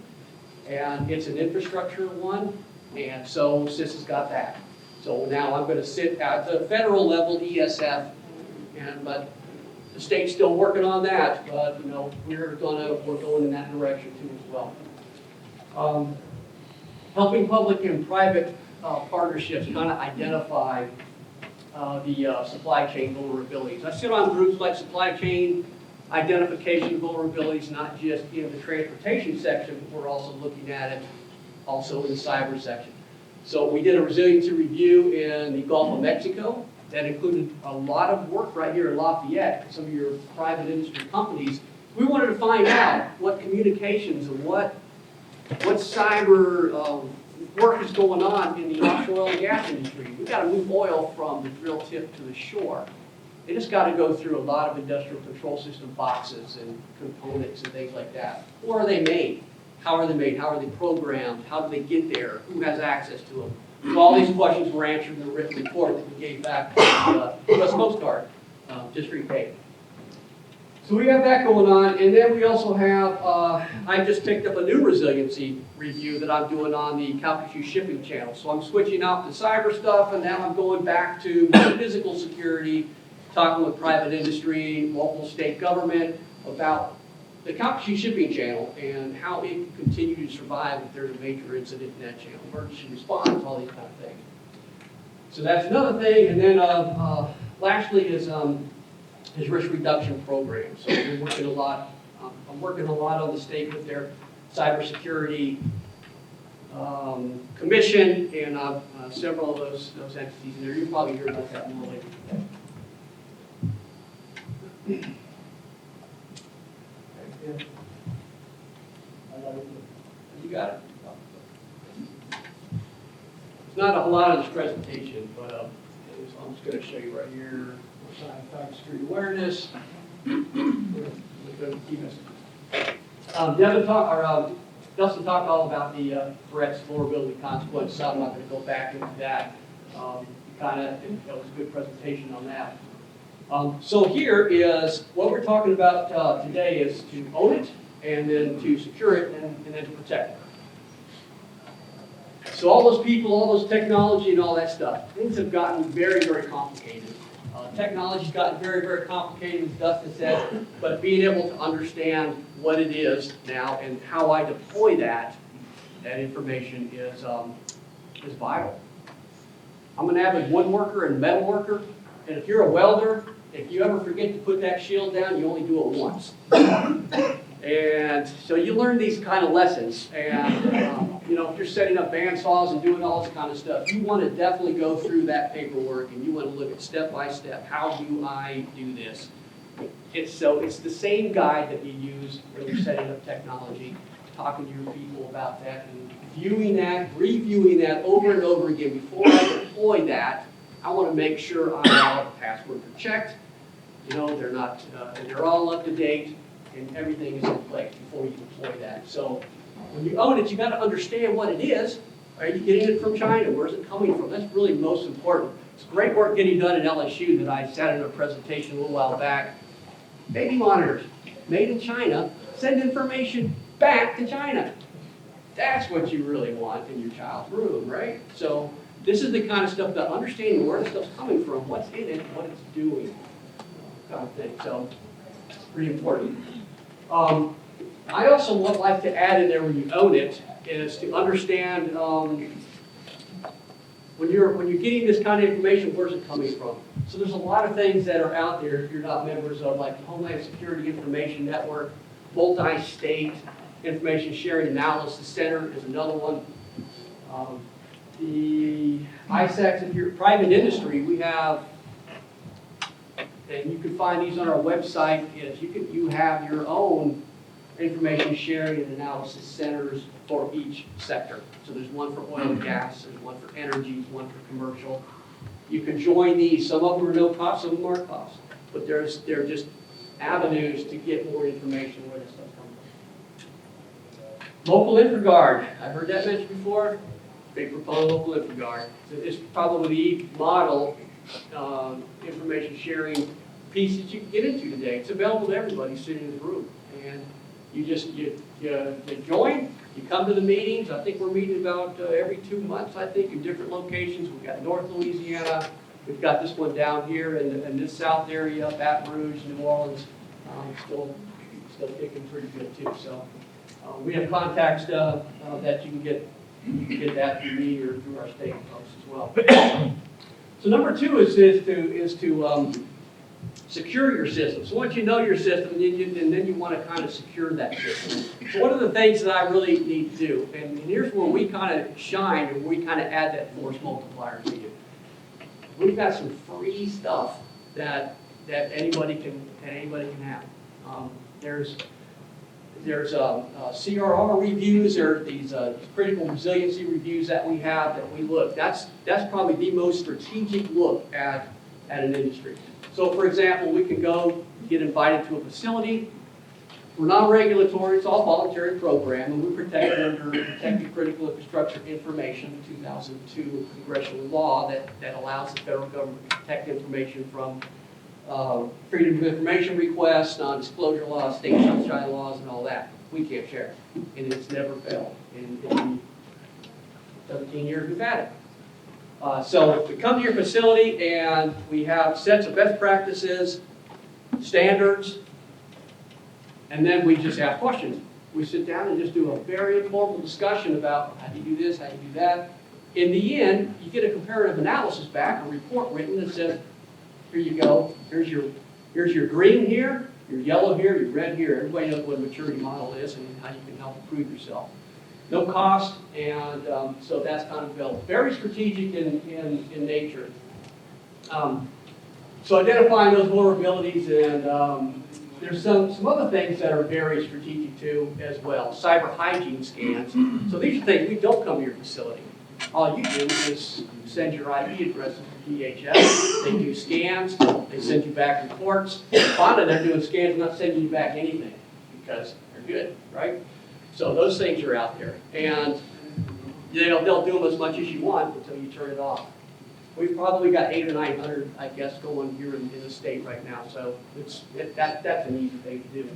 and it's an infrastructure one. And so CISA's got that. So now I'm going to sit at the federal level, ESF, but the state's still working on that. But we're going in that direction too as well. Helping public and private partnerships kind of identify the supply chain vulnerabilities. I sit on groups like supply chain identification vulnerabilities, not just in the transportation section, but we're also looking at it also in the cyber section. So we did a resiliency review in the Gulf of Mexico that included a lot of work right here in Lafayette, some of your private industry companies. We wanted to find out what communications and what cyber work is going on in the offshore oil and gas industry. We've got to move oil from the drill tip to the shore. They just got to go through a lot of industrial control system boxes and components and things like that. Where are they made? How are they made? How are they programmed? How do they get there? Who has access to them? So all these questions were answered in the written report that we gave back to the U.S. Coast Guard, District 8. So we have that going on, and then we also have, I just picked up a new resiliency review that I'm doing on the Calcasieu shipping channel. So I'm switching out the cyber stuff, and now I'm going back to physical security, talking with private industry, local state government about the Cox shipping channel and how it can continue to survive if there's a major incident in that channel, emergency response, all these kind of things. So that's another thing. And then lastly is risk reduction program. So we're working a lot. I'm working a lot on the state with their cybersecurity commission and several of those entities in there. You'll probably hear about that more later today. You got it? It's not a whole lot of this presentation, but I'm just going to show you right here. Cybersecurity awareness. Dustin talked all about the threats, vulnerability, consequences. I'm not going to go back into that. That was a good presentation on that. So here is what we're talking about today is to own it, and then to secure it, and then to protect it. So all those people, all those technology and all that stuff, things have gotten very, very complicated. Technology's gotten very, very complicated, as Dustin said, but being able to understand what it is now and how I deploy that information is vital. I'm an avid woodworker and metal worker, and if you're a welder, if you ever forget to put that shield down, you only do it once. And so you learn these kind of lessons, and if you're setting up bandsaws and doing all this kind of stuff, you want to definitely go through that paperwork, and you want to look at step by step, how do I do this? It's the same guide that you use when you're setting up technology, talking to your people about that, and viewing that, reviewing that over and over again. Before I deploy that, I want to make sure all the passwords are checked, they're not, they're all up to date, and everything is in place before you deploy that. So when you own it, you got to understand what it is. Are you getting it from China? Where's it coming from? That's really most important. It's great work getting done at LSU that I sat in a presentation a little while back. Baby monitors, made in China, send information back to China. That's what you really want in your child's room, right? So this is the kind of stuff that understanding where the stuff's coming from, what's in it, what it's doing, kind of thing. So pretty important. I also would like to add in there when you own it is to understand when you're getting this kind of information, where's it coming from? So there's a lot of things that are out there if you're not members of, like the Homeland Security Information Network, multi-state information sharing analysis center is another one. The ISACs, if you're private industry, we have, and you can find these on our website, is you have your own information sharing and analysis centers for each sector. So there's one for oil and gas, there's one for energy, one for commercial. You can join these. Some of them are no cost, some of them are cost. But they're just avenues to get more information where this stuff comes from. Local InfraGuard. I've heard that mentioned before. Big proponent of local InfraGuard. It's probably the model information sharing piece that you can get into today. It's available to everybody sitting in the room. And you join, you come to the meetings. I think we're meeting about every 2 months, I think, in different locations. We've got North Louisiana. We've got this one down here in this south area, Baton Rouge, New Orleans. Still kicking pretty good too. So we have contacts that you can get that through me or through our state folks as well. So number 2 is to secure your system. So once you know your system, and then you want to kind of secure that system. So one of the things that I really need to do, and here's where we kind of shine, and we kind of add that force multiplier to you. We've got some free stuff that anybody can have. There's CRR reviews, there are these critical resiliency reviews that we have that we look. That's probably the most strategic look at an industry. So for example, we can go get invited to a facility. We're non-regulatory, it's all voluntary program, and we're protected under Protected Critical Infrastructure Information, 2002 congressional law that allows the federal government to protect information from freedom of information requests, non-disclosure laws, state sunshine laws, and all that. We can't share it, and it's never failed in the 17 years we've had it. So we come to your facility, and we have sets of best practices, standards, And then we just ask questions. We sit down and just do a very informal discussion about how do you do this, how do you do that. In the end, you get a comparative analysis back, a report written that says, here you go, here's your green here, your yellow here, your red here. Everybody knows what a maturity model is and how you can help improve yourself. No cost, and so that's kind of built. Very strategic in nature. So identifying those vulnerabilities, and there's some other things that are very strategic too as well. Cyber hygiene scans. So these are things, we don't come to your facility. All you do is send your IP addresses to DHS. They do scans. They send you back reports. Finally, they're doing scans, not sending you back anything because they're good, right? So those things are out there, and they'll do them as much as you want until you turn it off. We've probably got 800 or 900, I guess, going here in the state right now. So that's an easy thing to do.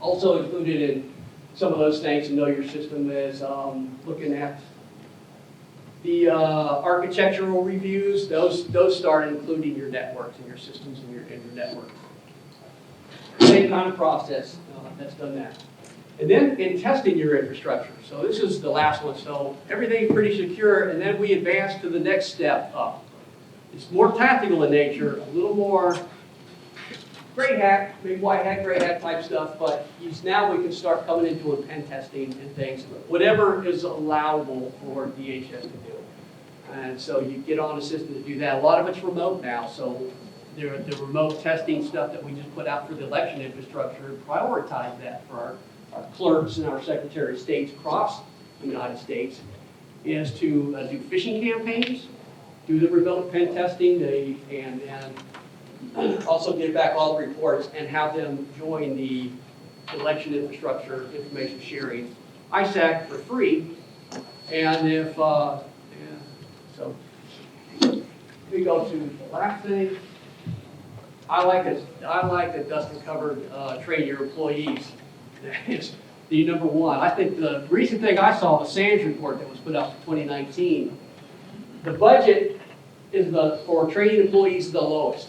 Also included in some of those things to know your system is looking at the architectural reviews. Those start including your networks and your systems and your network. Same kind of process that's done that. And then in testing your infrastructure. So this is the last one. So everything's pretty secure, and then we advance to the next step up. It's more tactical in nature, a little more gray hat, maybe white hat, gray hat type stuff, but now we can start coming into a pen testing and things, whatever is allowable for DHS to do. And so you get on a system to do that. A lot of it's remote now, so the remote testing stuff that we just put out for the election infrastructure, prioritize that for our clerks and our Secretary of States across the United States, is to do phishing campaigns, do the remote pen testing, and also get back all the reports and have them join the election infrastructure information sharing ISAC for free. And if, so we go to the last thing. I like that Dustin covered train your employees. That is the number one. I think the recent thing I saw, the SANS report that was put out for 2019, the budget is for training employees the lowest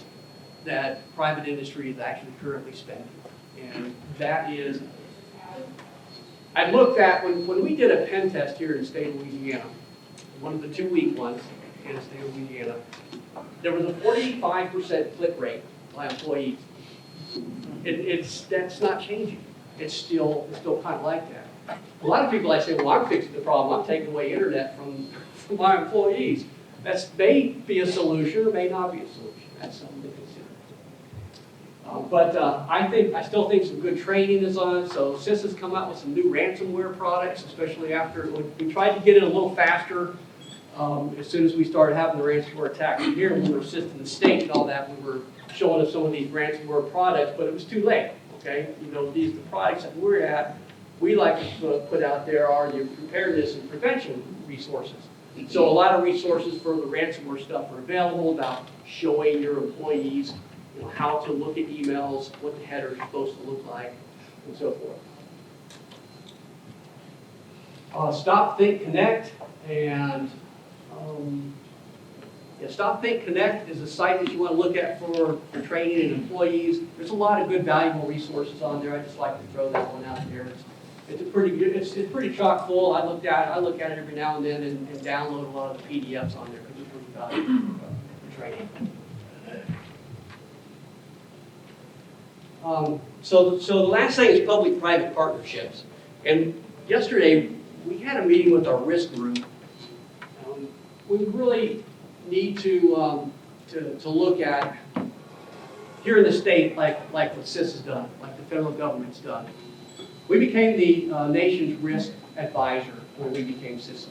that private industry is actually currently spending. And that is, I looked at, when we did a pen test here in the state of Louisiana, one of the 2-week ones in the state of Louisiana, there was a 45% click rate by employees. That's not changing. It's still kind of like that. A lot of people, I say, well, I'm fixing the problem. I'm taking away internet from my employees. That may be a solution or may not be a solution. That's something to consider. I still think some good training is on. So CIS has come out with some new ransomware products, especially after we tried to get it a little faster. As soon as we started having the ransomware attacks here, we were assisting the state and all that. We were showing us some of these ransomware products, but it was too late. Okay, the products that we're at, we like to put out there are your preparedness and prevention resources. So a lot of resources for the ransomware stuff are available about showing your employees, how to look at emails, what the header is supposed to look like, and so forth. Stop, Think, Connect, and Stop, Think, Connect is a site that you want to look at for training and employees. There's a lot of good, valuable resources on there. I just like to throw that one out there. It's pretty chock full. I look at it every now and then and download a lot of the PDFs on there because it's pretty valuable for training. So the last thing is public-private partnerships. And yesterday we had a meeting with our risk group. We really need to look at here in the state, like what CIS has done, like the federal government's done. We became the nation's risk advisor when we became CIS.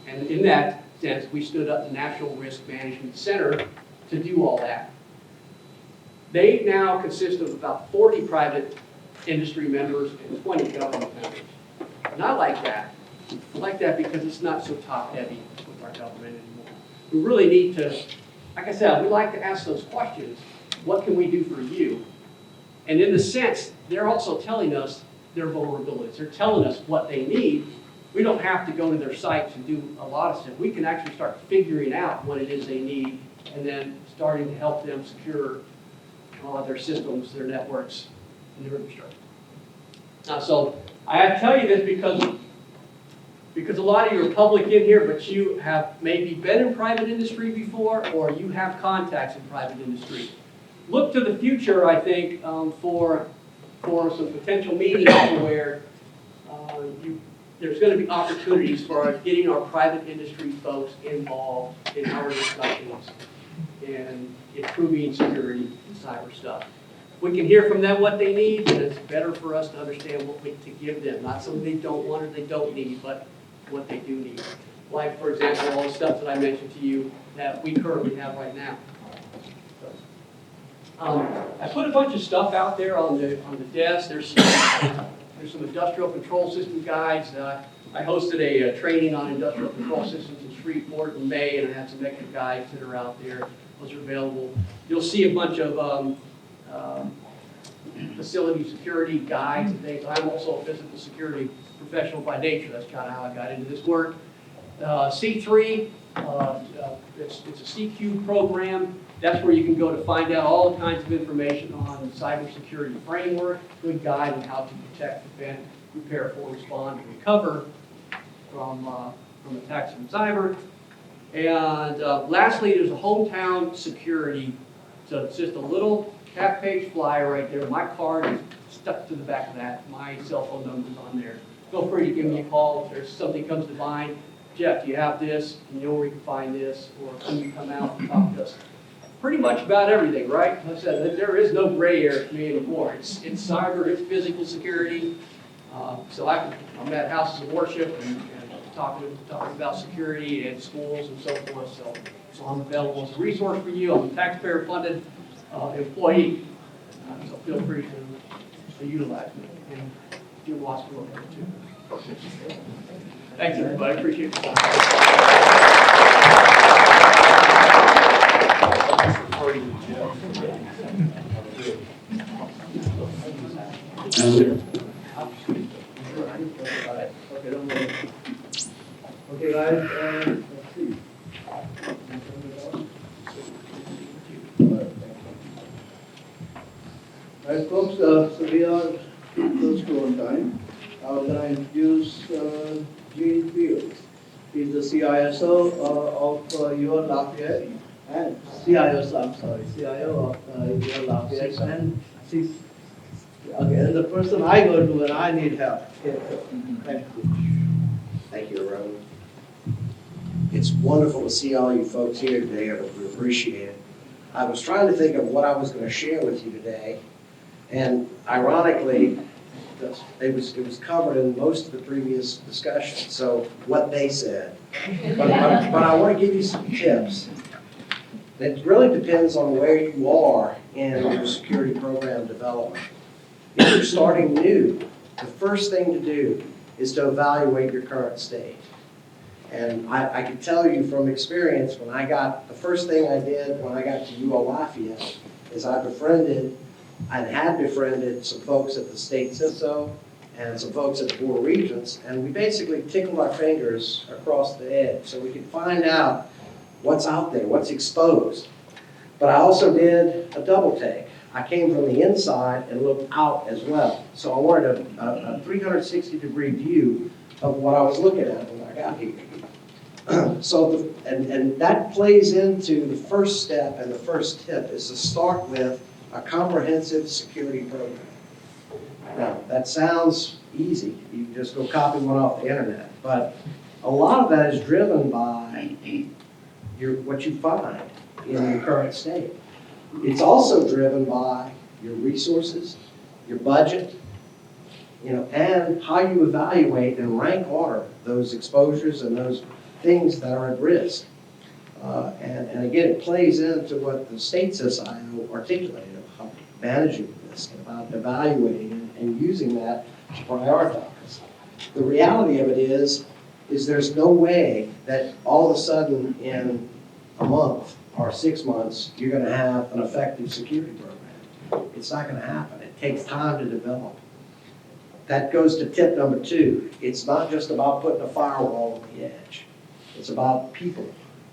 And in that sense, we stood up the National Risk Management Center to do all that. They now consist of about 40 private industry members and 20 government members. And I like that. I like that because it's not so top-heavy with our government anymore. We really need to, like I said, we like to ask those questions. What can we do for you? And in the sense, they're also telling us their vulnerabilities. They're telling us what they need. We don't have to go to their sites and do a lot of stuff. We can actually start figuring out what it is they need and then starting to help them secure their systems, their networks, and their infrastructure. So I tell you this because a lot of you are public in here, but you have maybe been in private industry before, or you have contacts in private industry. Look to the future, I think, for some potential meetings where there's going to be opportunities for getting our private industry folks involved in our discussions and improving security and cyber stuff. We can hear from them what they need, and it's better for us to understand what we to give them, not something they don't want or they don't need, but what they do need. Like, for example, all the stuff that I mentioned to you that we currently have right now. I put a bunch of stuff out there on the desk. There's some industrial control system guides. I hosted a training on industrial control systems in Shreveport in May, and I have some extra guides that are out there. Those are available. You'll see a bunch of facility security guides and things. I'm also a physical security professional by nature. That's kind of how I got into this work. C3, it's a CQ program. That's where you can go to find out all the kinds of information on the cybersecurity framework, good guide on how to protect, defend, prepare for, respond, and recover from attacks from cyber. And lastly, there's a hometown security. So it's just a little half-page flyer right there. My card is stuck to the back of that. My cell phone number's on there. Feel free to give me a call if there's something comes to mind. Jeff, do you have this? You know where you can find this? Or can you come out and talk to us? Pretty much about everything, right? Like I said, there is no gray area for me anymore. It's cyber, it's physical security. So I'm at houses of worship and talking about security and schools and so forth. So I'm available as a resource for you. I'm a taxpayer-funded employee. So feel free to utilize me. And do lots of work there too. Thanks, everybody. Appreciate your time. Okay, guys, let's see. Right, folks, so we are close to on time. I'm going to introduce Gene Fields. He's the CISO of your Lafayette and CIO of your Lafayette and and the person I go to when I need help. Thank you. Thank you, Arun. It's wonderful to see all you folks here today. We appreciate it. I was trying to think of what I was going to share with you today, and ironically, it was covered in most of the previous discussions, so what they said. But I want to give you some tips. It really depends on where you are in your security program development. If you're starting new, the first thing to do is to evaluate your current state. And I can tell you from experience, the first thing I did when I got to UO Lafayette is I had befriended some folks at the state CISO and some folks at the Board of Regents, and we basically tickled our fingers across the edge so we could find out what's out there, what's exposed. But I also did a double take. I came from the inside and looked out as well. So I wanted a 360-degree view of what I was looking at when I got here. And that plays into the first step, and the first tip is to start with a comprehensive security program. Now, that sounds easy. You can just go copy one off the internet. But a lot of that is driven by what you find in your current state. It's also driven by your resources, your budget, and how you evaluate and rank order those exposures and those things that are at risk. And again, it plays into what the state CISO articulated about managing risk, about evaluating and using that to prioritize. The reality of it is there's no way that all of a sudden in a month or 6 months, you're going to have an effective security program. It's not going to happen. It takes time to develop. That goes to tip number 2. It's not just about putting a firewall on the edge. It's about people,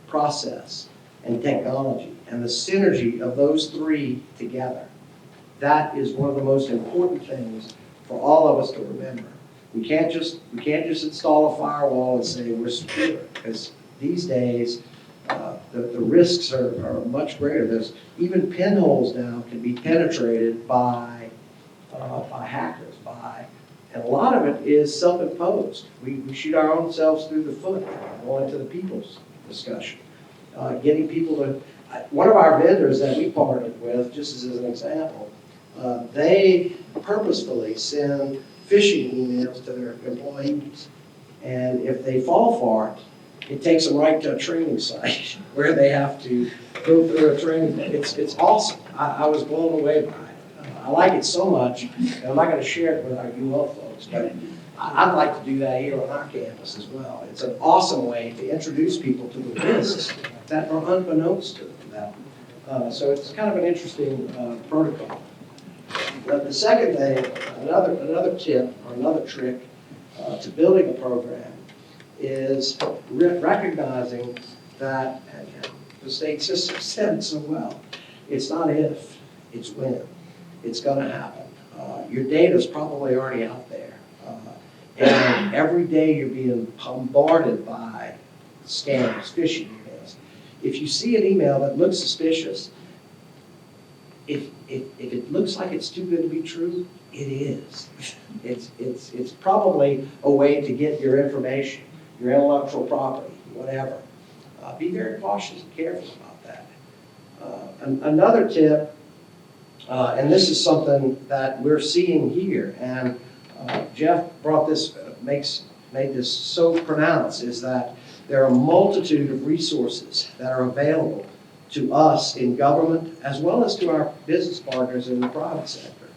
process, and technology, and the synergy of those 3 together. That is one of the most important things for all of us to remember. We can't just install a firewall and say we're secure, because these days, the risks are much greater. There's even pinholes now can be penetrated by hackers, and a lot of it is self-imposed. We shoot our own selves through the foot, going to the people's discussion. Getting people to, one of our vendors that we partnered with, just as an example, they purposefully send phishing emails to their employees. And if they fall for it, it takes them right to a training site where they have to go through a training. It's awesome. I was blown away by it. I like it so much, and I'm not going to share it with our UL folks, but I'd like to do that here on our campus as well. It's an awesome way to introduce people to the risks that are unbeknownst to them. So it's kind of an interesting protocol. The second thing, another tip or another trick to building a program is recognizing that, and the state system said it so well, it's not if, it's when. It's going to happen. Your data is probably already out there. And every day you're being bombarded by scams, phishing emails. If you see an email that looks suspicious, if it looks like it's too good to be true, it is. It's probably a way to get your information, your intellectual property, whatever. Be very cautious and careful about that. Another tip, and this is something that we're seeing here, and Jeff brought this, made this so pronounced, is that there are a multitude of resources that are available to us in government as well as to our business partners in the private sector.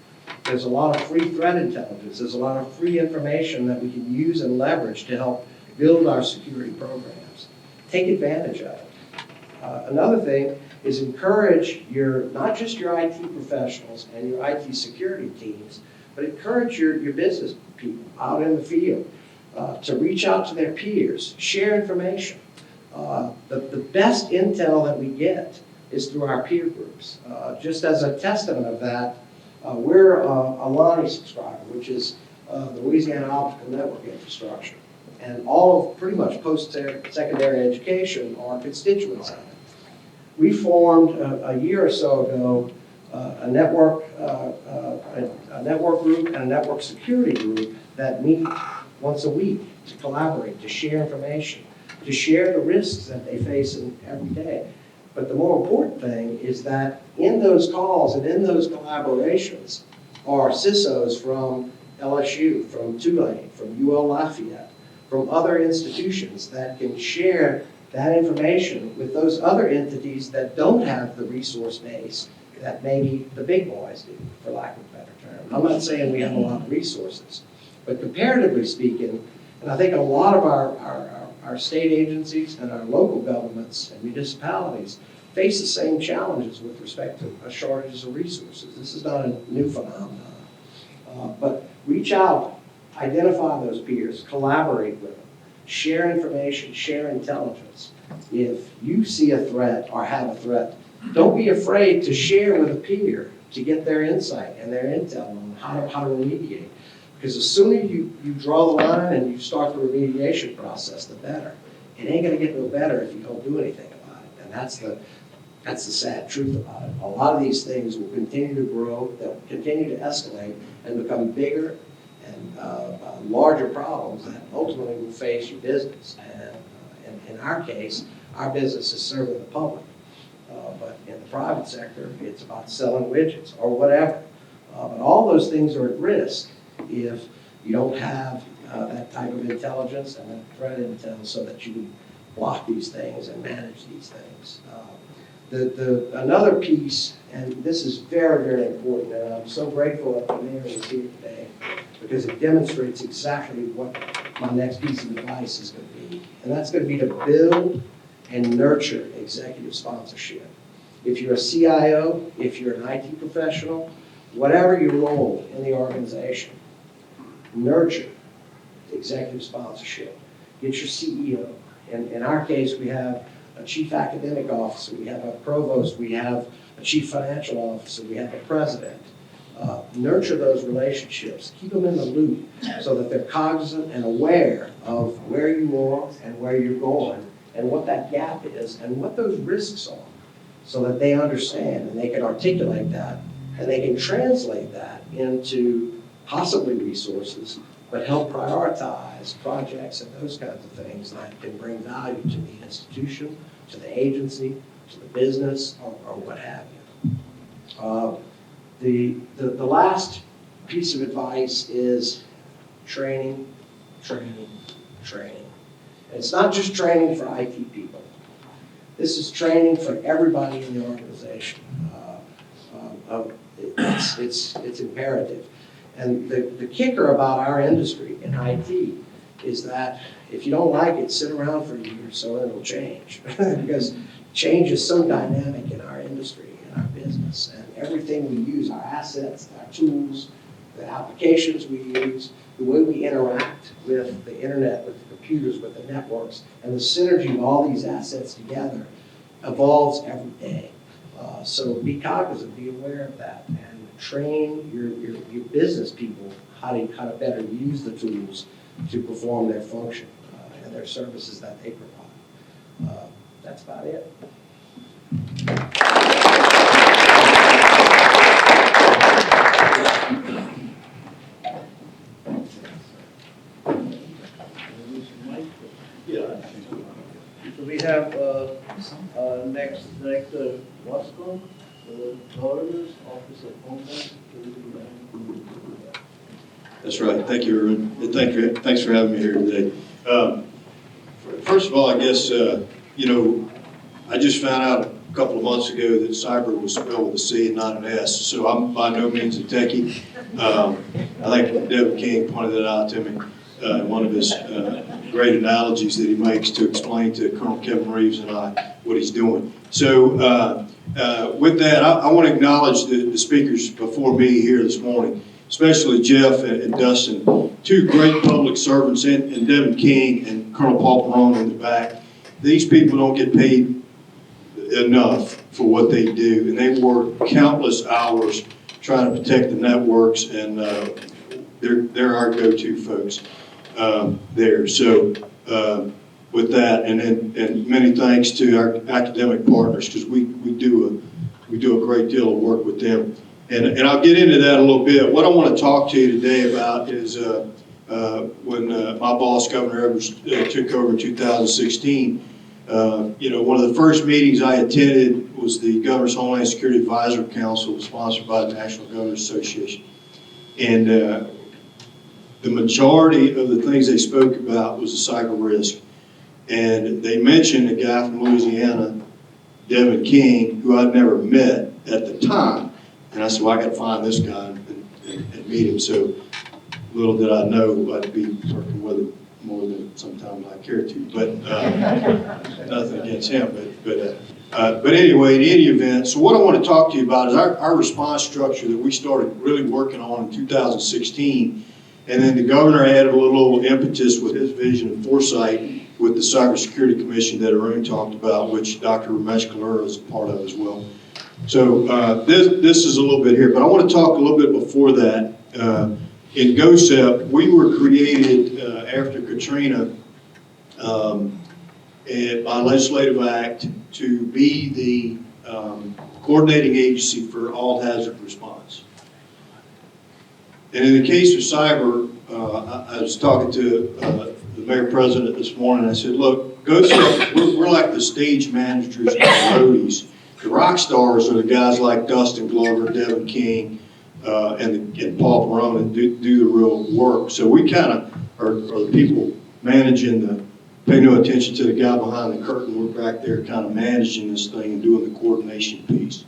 There's a lot of free threat intelligence. There's a lot of free information that we can use and leverage to help build our security programs. Take advantage of it. Another thing is encourage not just your IT professionals and your IT security teams, but encourage your business people out in the field to reach out to their peers, share information. The best intel that we get is through our peer groups. Just as a testament of that, we're a LANI subscriber, which is the Louisiana Optical Network Infrastructure. And all of pretty much post-secondary education are constituents of it. We formed a year or so ago a network group and a network security group that meet once a week to collaborate, to share information, to share the risks that they face every day. But the more important thing is that in those calls and in those collaborations are CISOs from LSU, from Tulane, from UL Lafayette, from other institutions that can share that information with those other entities that don't have the resource base that maybe the big boys do, for lack of a better term. I'm not saying we have a lot of resources, but comparatively speaking, and I think a lot of our state agencies and our local governments and municipalities face the same challenges with respect to a shortage of resources. This is not a new phenomenon. But reach out, identify those peers, collaborate with them, share information, share intelligence. If you see a threat or have a threat, don't be afraid to share with a peer to get their insight and their intel on how to remediate. Because the sooner you draw the line and you start the remediation process, the better. It ain't going to get no better if you don't do anything about it. And that's the sad truth about it. A lot of these things will continue to grow, they'll continue to escalate and become bigger and larger problems that ultimately will face your business. And in our case, our business is serving the public. But in the private sector, it's about selling widgets or whatever. But all those things are at risk if you don't have that type of intelligence and that threat intel so that you can block these things and manage these things. Another piece, and this is very, very important, and I'm so grateful that the mayor is here today because it demonstrates exactly what my next piece of advice is going to be. And that's going to be to build and nurture executive sponsorship. If you're a CIO, if you're an IT professional, whatever your role in the organization, nurture executive sponsorship. Get your CEO. In our case, we have a chief academic officer, we have a provost, we have a chief financial officer, we have a president. nurture those relationships, keep them in the loop so that they're cognizant and aware of where you are and where you're going and what that gap is and what those risks are, so that they understand and they can articulate that and they can translate that into possibly resources, but help prioritize projects and those kinds of things that can bring value to the institution, to the agency, to the business, or what have you. The last piece of advice is training, training, training. And it's not just training for IT people. This is training for everybody in the organization. It's imperative. And the kicker about our industry in IT is that if you don't like it, sit around for a year or so and it'll change. Because change is so dynamic in our industry, in our business. And everything we use, our assets, our tools, the applications we use, the way we interact with the internet, with the computers, with the networks, and the synergy of all these assets together evolves every day. So be cognizant, be aware of that, and train your business people how to better use the tools to perform their function and their services that they provide. That's about it. So we have next Director Wasco, the Governor's Office of Homeland Security. That's right. Thank you, Erwin. And thanks for having me here today. First of all, I guess, I just found out a couple of months ago that cyber was spelled with a C and not an S, so I'm by no means a techie. I think Devin King pointed that out to me in one of his great analogies that he makes to explain to Colonel Kevin Reeves and I what he's doing. So with that, I want to acknowledge the speakers before me here this morning, especially Jeff and Dustin, two great public servants, and Devin King and Colonel Paul Perone in the back. These people don't get paid enough for what they do, and they work countless hours trying to protect the networks, and they're our go-to folks there. So with that, and many thanks to our academic partners, because we do a great deal of work with them. And I'll get into that a little bit. What I want to talk to you today about is when my boss, Governor Evers, took over in 2016. One of the first meetings I attended was the Governor's Homeland Security Advisory Council, sponsored by the National Governors Association. And the majority of the things they spoke about was the cyber risk. And they mentioned a guy from Louisiana, Devin King, who I'd never met at the time. And I said, well, I got to find this guy and meet him. So little did I know I'd be working with him more than sometimes I care to. But nothing against him. But anyway, in any event, so what I want to talk to you about is our response structure that we started really working on in 2016. And then the governor added a little impetus with his vision and foresight with the Cybersecurity Commission that Arun talked about, which Dr. Ramesh Kalura is a part of as well. So this is a little bit here, but I want to talk a little bit before that. In GOSEP, we were created after Katrina by legislative act to be the coordinating agency for all hazard response. And in the case of cyber, I was talking to the mayor president this morning. I said, look, GOSEP, we're like the stage managers and the roadies. The rock stars are the guys like Dustin Glover, Devin King, and Paul Perone that do the real work. So we kind of are the people managing pay no attention to the guy behind the curtain. We're back there kind of managing this thing and doing the coordination piece.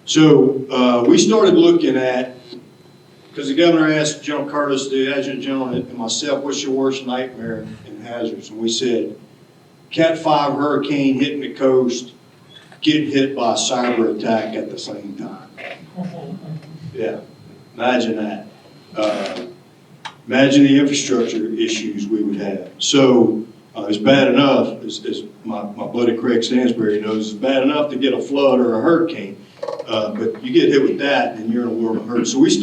So we started looking at, because the governor asked General Curtis, the adjutant general, and myself, what's your worst nightmare in hazards? And we said, Cat 5 hurricane hitting the coast, getting hit by a cyber attack at the same time. Yeah, imagine that. Imagine the infrastructure issues we would have. So it's bad enough, as my buddy Craig Stansberry knows, it's bad enough to get a flood or a hurricane. But you get hit with that and you're in a world of hurt. So we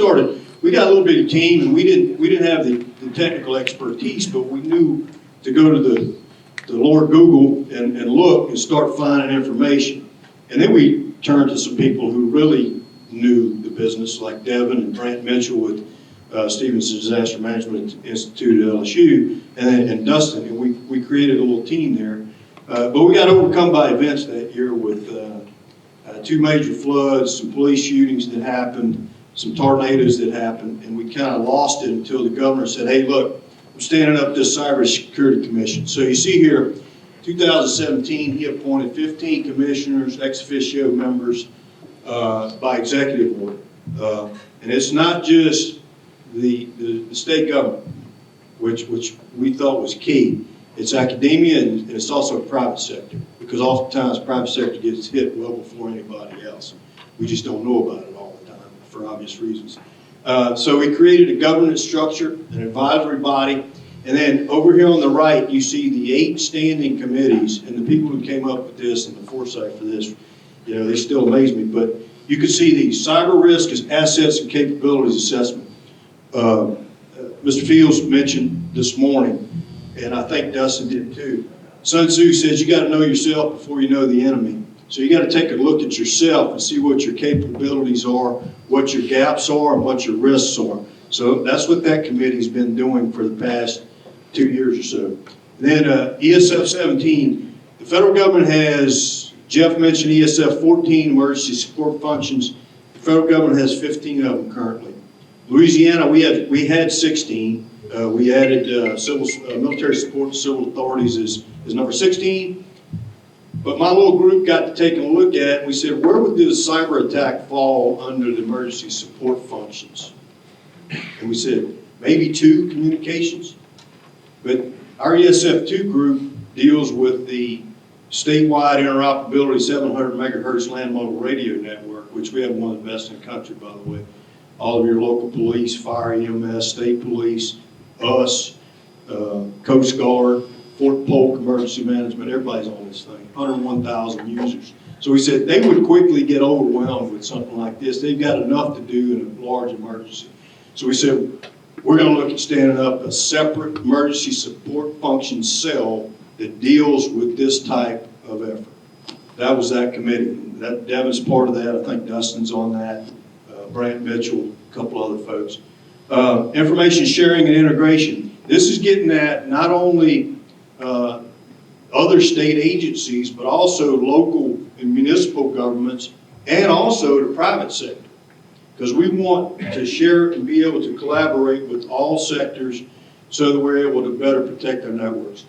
got a little bit of team, and we didn't have the technical expertise, but we knew to go to the Lord Google and look and start finding information. And then we turned to some people who really knew the business, like Devin and Brant Mitchell with Stevens Disaster Management Institute at LSU, and Dustin, and we created a little team there. But we got overcome by events that year with 2 major floods, some police shootings that happened, some tornadoes that happened, and we kind of lost it until the governor said, hey, look, I'm standing up this Cybersecurity Commission. So you see here, 2017, he appointed 15 commissioners, ex officio members by executive order. And it's not just the state government, which we thought was key. It's academia and it's also private sector, because oftentimes private sector gets hit well before anybody else. We just don't know about it all the time for obvious reasons. So we created a governance structure, an advisory body, and then over here on the right, you see the 8 standing committees, and the people who came up with this and the foresight for this, you know, they still amaze me, but you can see the cyber risk as assets and capabilities assessment. Mr. Fields mentioned this morning, and I think Dustin did too. Sun Tzu says you got to know yourself before you know the enemy. So you got to take a look at yourself and see what your capabilities are, what your gaps are, and what your risks are. So that's what that committee's been doing for the past 2 years or so. Then ESF 17, the federal government has, Jeff mentioned ESF 14 emergency support functions. The federal government has 15 of them currently. Louisiana, we had 16. We added military support to civil authorities is number 16. But my little group got to taking a look at it, and we said, where would this cyber attack fall under the emergency support functions? And we said, maybe 2 communications. But our ESF2 group deals with the statewide interoperability 700 megahertz land mobile radio network, which we have one of the best in the country, by the way. All of your local police, fire, EMS, state police, us, Coast Guard, Fort Polk Emergency Management, everybody's on this thing, 101,000 users. So we said they would quickly get overwhelmed with something like this. They've got enough to do in a large emergency. So we said, we're going to look at standing up a separate emergency support function cell that deals with this type of effort. That was that committee. Devin's part of that. I think Dustin's on that. Brant Mitchell, a couple other folks. Information sharing and integration. This is getting at not only other state agencies, but also local and municipal governments, and also the private sector. Because we want to share and be able to collaborate with all sectors so that we're able to better protect our networks.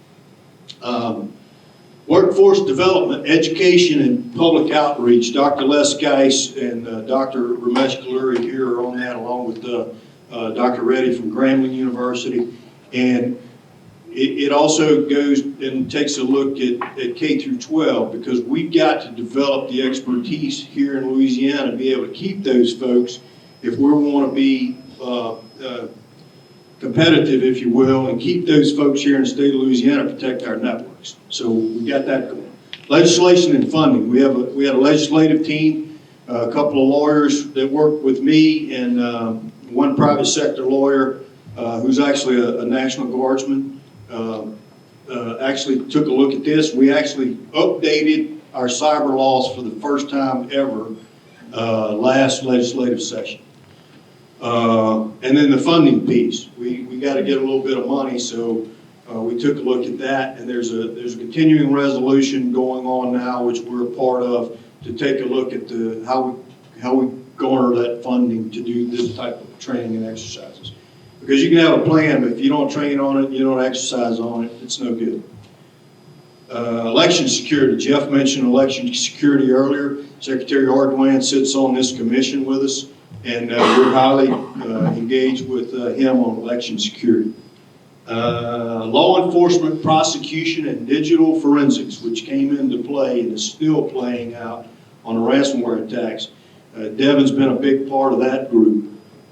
Workforce development, education, and public outreach. Dr. Les Geis and Dr. Ramesh Kalluri here are on that, along with Dr. Reddy from Grambling University. And it also goes and takes a look at K through 12, because we've got to develop the expertise here in Louisiana to be able to keep those folks if we want to be competitive, if you will, and keep those folks here in the state of Louisiana, protect our networks. So we got that going. Legislation and funding. We had a legislative team, a couple of lawyers that worked with me, and one private sector lawyer who's actually a National Guardsman. Actually took a look at this. We actually updated our cyber laws for the first time ever last legislative session. And then the funding piece. We got to get a little bit of money, so we took a look at that, and there's a continuing resolution going on now, which we're a part of, to take a look at how we garner that funding to do this type of training and exercises. Because you can have a plan, but if you don't train on it, you don't exercise on it, it's no good. Election security. Jeff mentioned election security earlier. Secretary Ardoin sits on this commission with us, and we're highly engaged with him on election security. Law enforcement, prosecution, and digital forensics, which came into play and is still playing out on the ransomware attacks. Devin's been a big part of that group.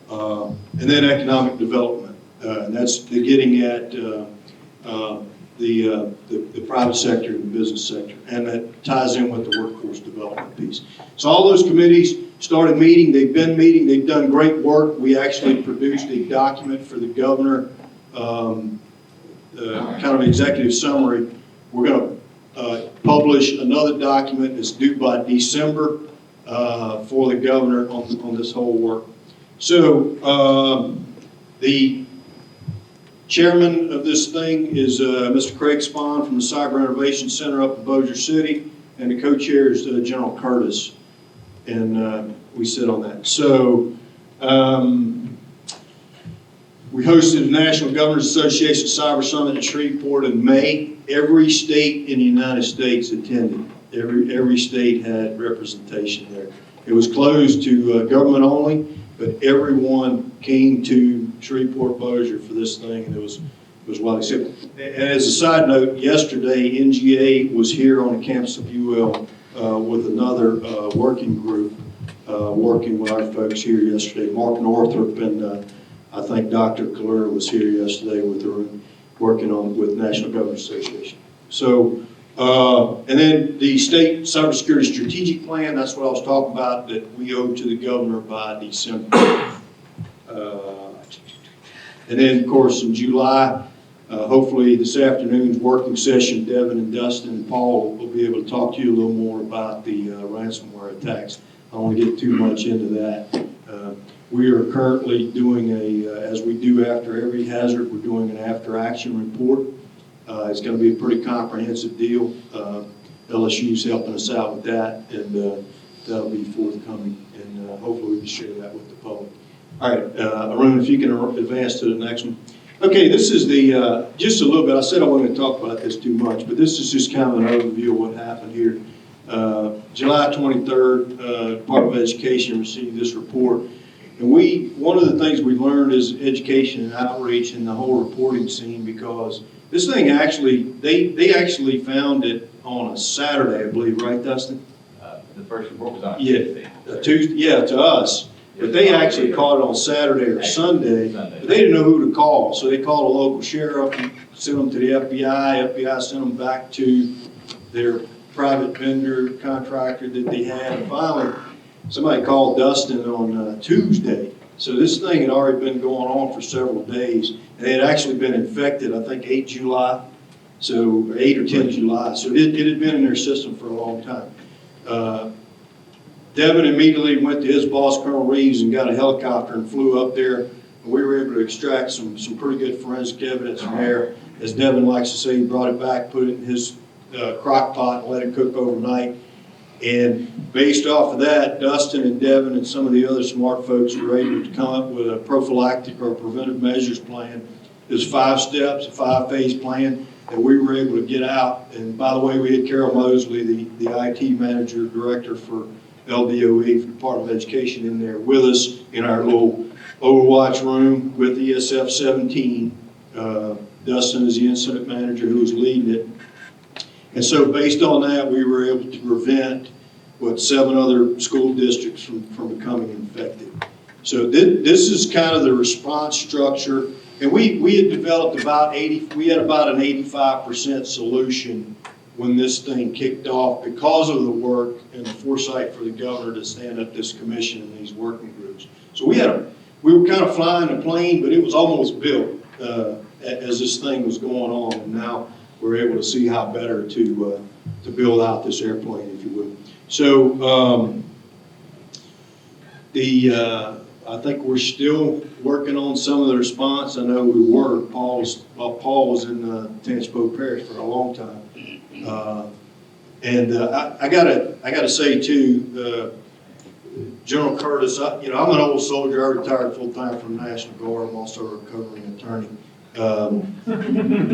And then economic development. And that's getting at the private sector and the business sector, and that ties in with the workforce development piece. So all those committees started meeting, they've been meeting, they've done great work. We actually produced a document for the governor, kind of executive summary. We're going to publish another document that's due by December for the governor on this whole work. So the chairman of this thing is Mr. Craig Spahn from the Cyber Innovation Center up in Bossier City, and the co-chair is General Curtis, and we sit on that. So we hosted the National Governors Association Cyber Summit in Shreveport in May. Every state in the United States attended. Every state had representation there. It was closed to government only, but everyone came to Shreveport Bossier for this thing, and it was well accepted. And as a side note, yesterday NGA was here on the campus of UL with another working group, working with our folks here yesterday. Mark Northrop and I think Dr. Kaler was here yesterday with her, working on with National Governors Association. So, and then the state cybersecurity strategic plan, that's what I was talking about, that we owe to the governor by December. And then, of course, in July, hopefully this afternoon's working session, Devin and Dustin and Paul will be able to talk to you a little more about the ransomware attacks. I don't want to get too much into that. We are currently doing as we do after every hazard, we're doing an after-action report. It's going to be a pretty comprehensive deal. LSU's helping us out with that, and that'll be forthcoming, and hopefully we can share that with the public. All right, Arun, if you can advance to the next one. Okay, this is the, just a little bit, I said I wasn't going to talk about this too much, but this is just kind of an overview of what happened here. July 23rd, Department of Education received this report. And one of the things we learned is education and outreach and the whole reporting scene, because this thing actually, they actually found it on a Saturday, I believe, right, Dustin? The first report was on Tuesday. Tuesday, yeah, to us. But they actually caught it on Saturday or Sunday, but they didn't know who to call. So they called a local sheriff, and sent them to the FBI. FBI sent them back to their private vendor contractor that they had. And finally, somebody called Dustin on Tuesday. So this thing had already been going on for several days. And it had actually been infected, I think, 8 July. So 8 or 10 July. So it had been in their system for a long time. Devin immediately went to his boss, Colonel Reeves, and got a helicopter and flew up there. And we were able to extract some pretty good forensic evidence from there. As Devin likes to say, he brought it back, put it in his crock pot, and let it cook overnight. And based off of that, Dustin and Devin and some of the other smart folks were able to come up with a prophylactic or preventive measures plan. There's 5 steps, a 5-phase plan that we were able to get out. And by the way, we had Carol Mosley, the IT manager, director for LDOE for the Department of Education, in there with us in our little Overwatch room with ESF 17. Dustin is the incident manager who was leading it. And so based on that, we were able to prevent 7 other school districts from becoming infected. So this is kind of the response structure. And we had developed we had about an 85% solution when this thing kicked off, because of the work and the foresight for the governor to stand up this commission and these working groups. So we were kind of flying a plane, but it was almost built as this thing was going on. And now we're able to see how better to build out this airplane, if you would. So I think we're still working on some of the response. I know we were. Paul was in Tangipahoa Parish for a long time. I gotta say too, General Curtis, I'm an old soldier. I retired full time from the National Guard. I'm also a recovering attorney.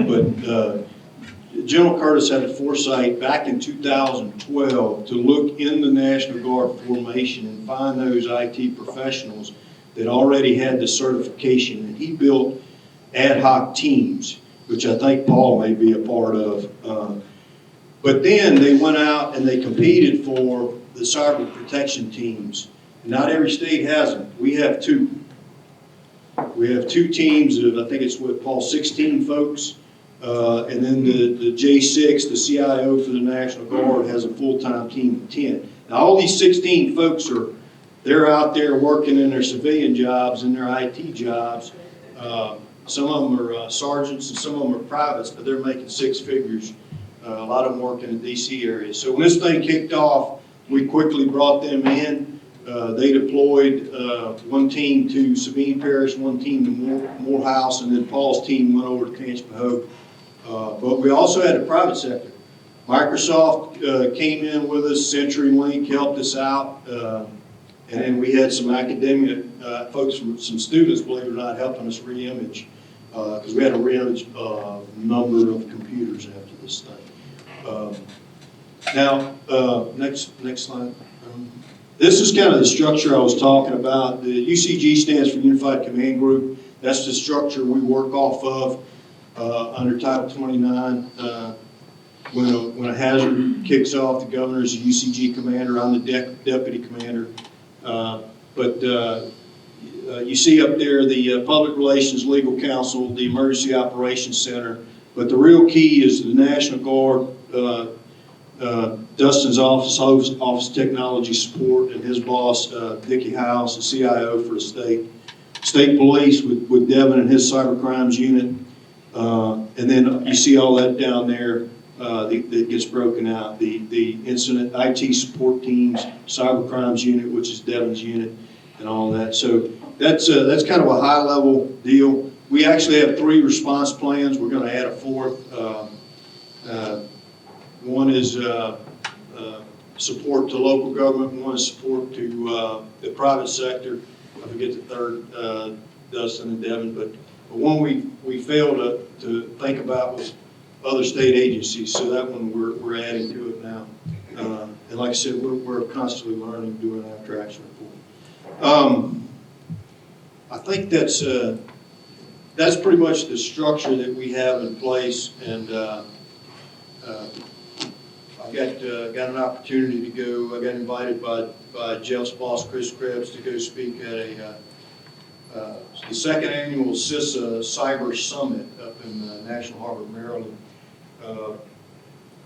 But General Curtis had the foresight back in 2012 to look in the National Guard formation and find those IT professionals that already had the certification, and he built ad hoc teams, which I think Paul may be a part of. But then they went out and they competed for the cyber protection teams. Not every state has them. We have 2. We have 2 teams of, I think it's Paul, 16 folks. And then the J6, the CIO for the National Guard, has a full-time team of 10. Now, all these 16 folks they're out there working in their civilian jobs and their IT jobs. Some of them are sergeants and some of them are privates, but they're making six figures. A lot of them working in the DC area. So when this thing kicked off, we quickly brought them in. They deployed one team to Sabine Parish, one team to Morehouse, and then Paul's team went over to Tangipahoa. But we also had the private sector. Microsoft came in with us, CenturyLink helped us out, and then we had some academic folks, some students, believe it or not, helping us re-image, because we had to re-image a number of computers after this thing. Now, next slide. This is kind of the structure I was talking about. The UCG stands for Unified Command Group. That's the structure we work off of under Title 29. When a hazard kicks off, the governor is the UCG commander. I'm the deputy commander. But you see up there the Public Relations Legal Counsel, the Emergency Operations Center. But the real key is the National Guard, Dustin's office of technology support, and his boss, Vicki House, the CIO for the state police with Devin and his cyber crimes unit. And then you see all that down there that gets broken out. The incident IT support teams, cyber crimes unit, which is Devin's unit, and all that. So that's kind of a high level deal. We actually have 3 response plans. We're going to add a 4th. One is support to local government. One is support to the private sector. I forget the third, Dustin and Devin, but one we failed to think about was other state agencies. So that one we're adding to it now. And like I said, we're constantly learning, doing after action report. I think that's pretty much the structure that we have in place, and I got an opportunity to go. I got invited by Jeff's boss, Chris Krebs, to go speak at the second annual CISA Cyber Summit up in National Harbor, Maryland.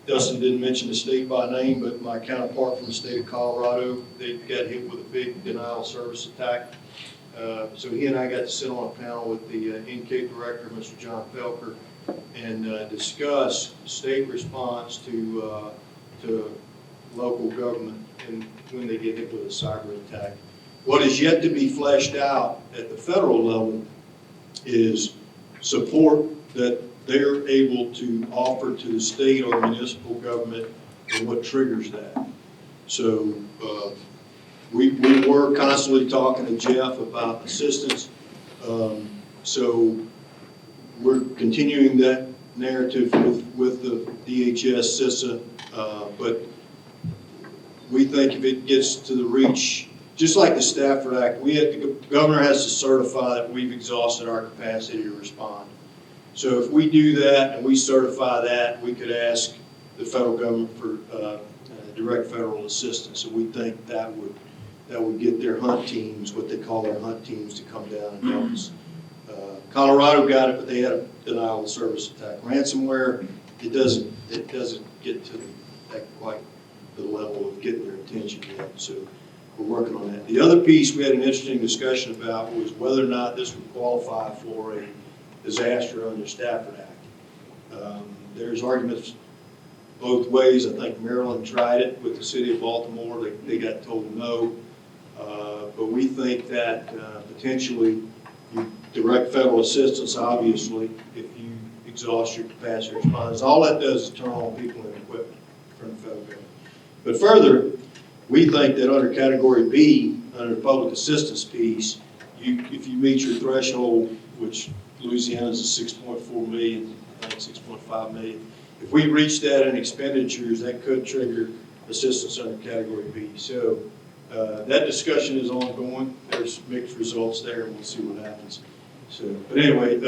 Dustin didn't mention the state by name, but my counterpart from the state of Colorado, they got hit with a big denial of service attack. So he and I got to sit on a panel with the NCAPE director, Mr. John Felker, and discuss state response to local government and when they get hit with a cyber attack. What is yet to be fleshed out at the federal level is support that they're able to offer to the state or municipal government and what triggers that. So we were constantly talking to Jeff about assistance. So we're continuing that narrative with the DHS, CISA, but we think if it gets to the reach, just like the Stafford Act, the governor has to certify that we've exhausted our capacity to respond. So if we do that and we certify that, we could ask the federal government for direct federal assistance. So we think that would get their hunt teams, what they call their hunt teams, to come down and help us. Colorado got it, but they had a denial of service attack. Ransomware, it doesn't get to quite the level of getting their attention yet. So we're working on that. The other piece we had an interesting discussion about was whether or not this would qualify for a disaster under Stafford Act. There's arguments both ways. I think Maryland tried it with the city of Baltimore. They got told no. But we think that potentially direct federal assistance, obviously, if you exhaust your capacity response. All that does is turn on people and equipment from the federal government. But further, we think that under Category B, under the public assistance piece, if you meet your threshold, which Louisiana is a 6.4 million, I think 6.5 million. If we reach that in expenditures, that could trigger assistance under Category B. So that discussion is ongoing. There's mixed results there, and we'll see what happens. So, but anyway,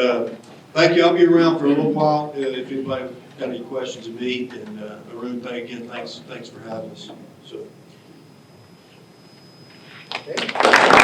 thank you. I'll be around for a little while if anybody got any questions of me. And Arun, thanks for having us. So. Okay.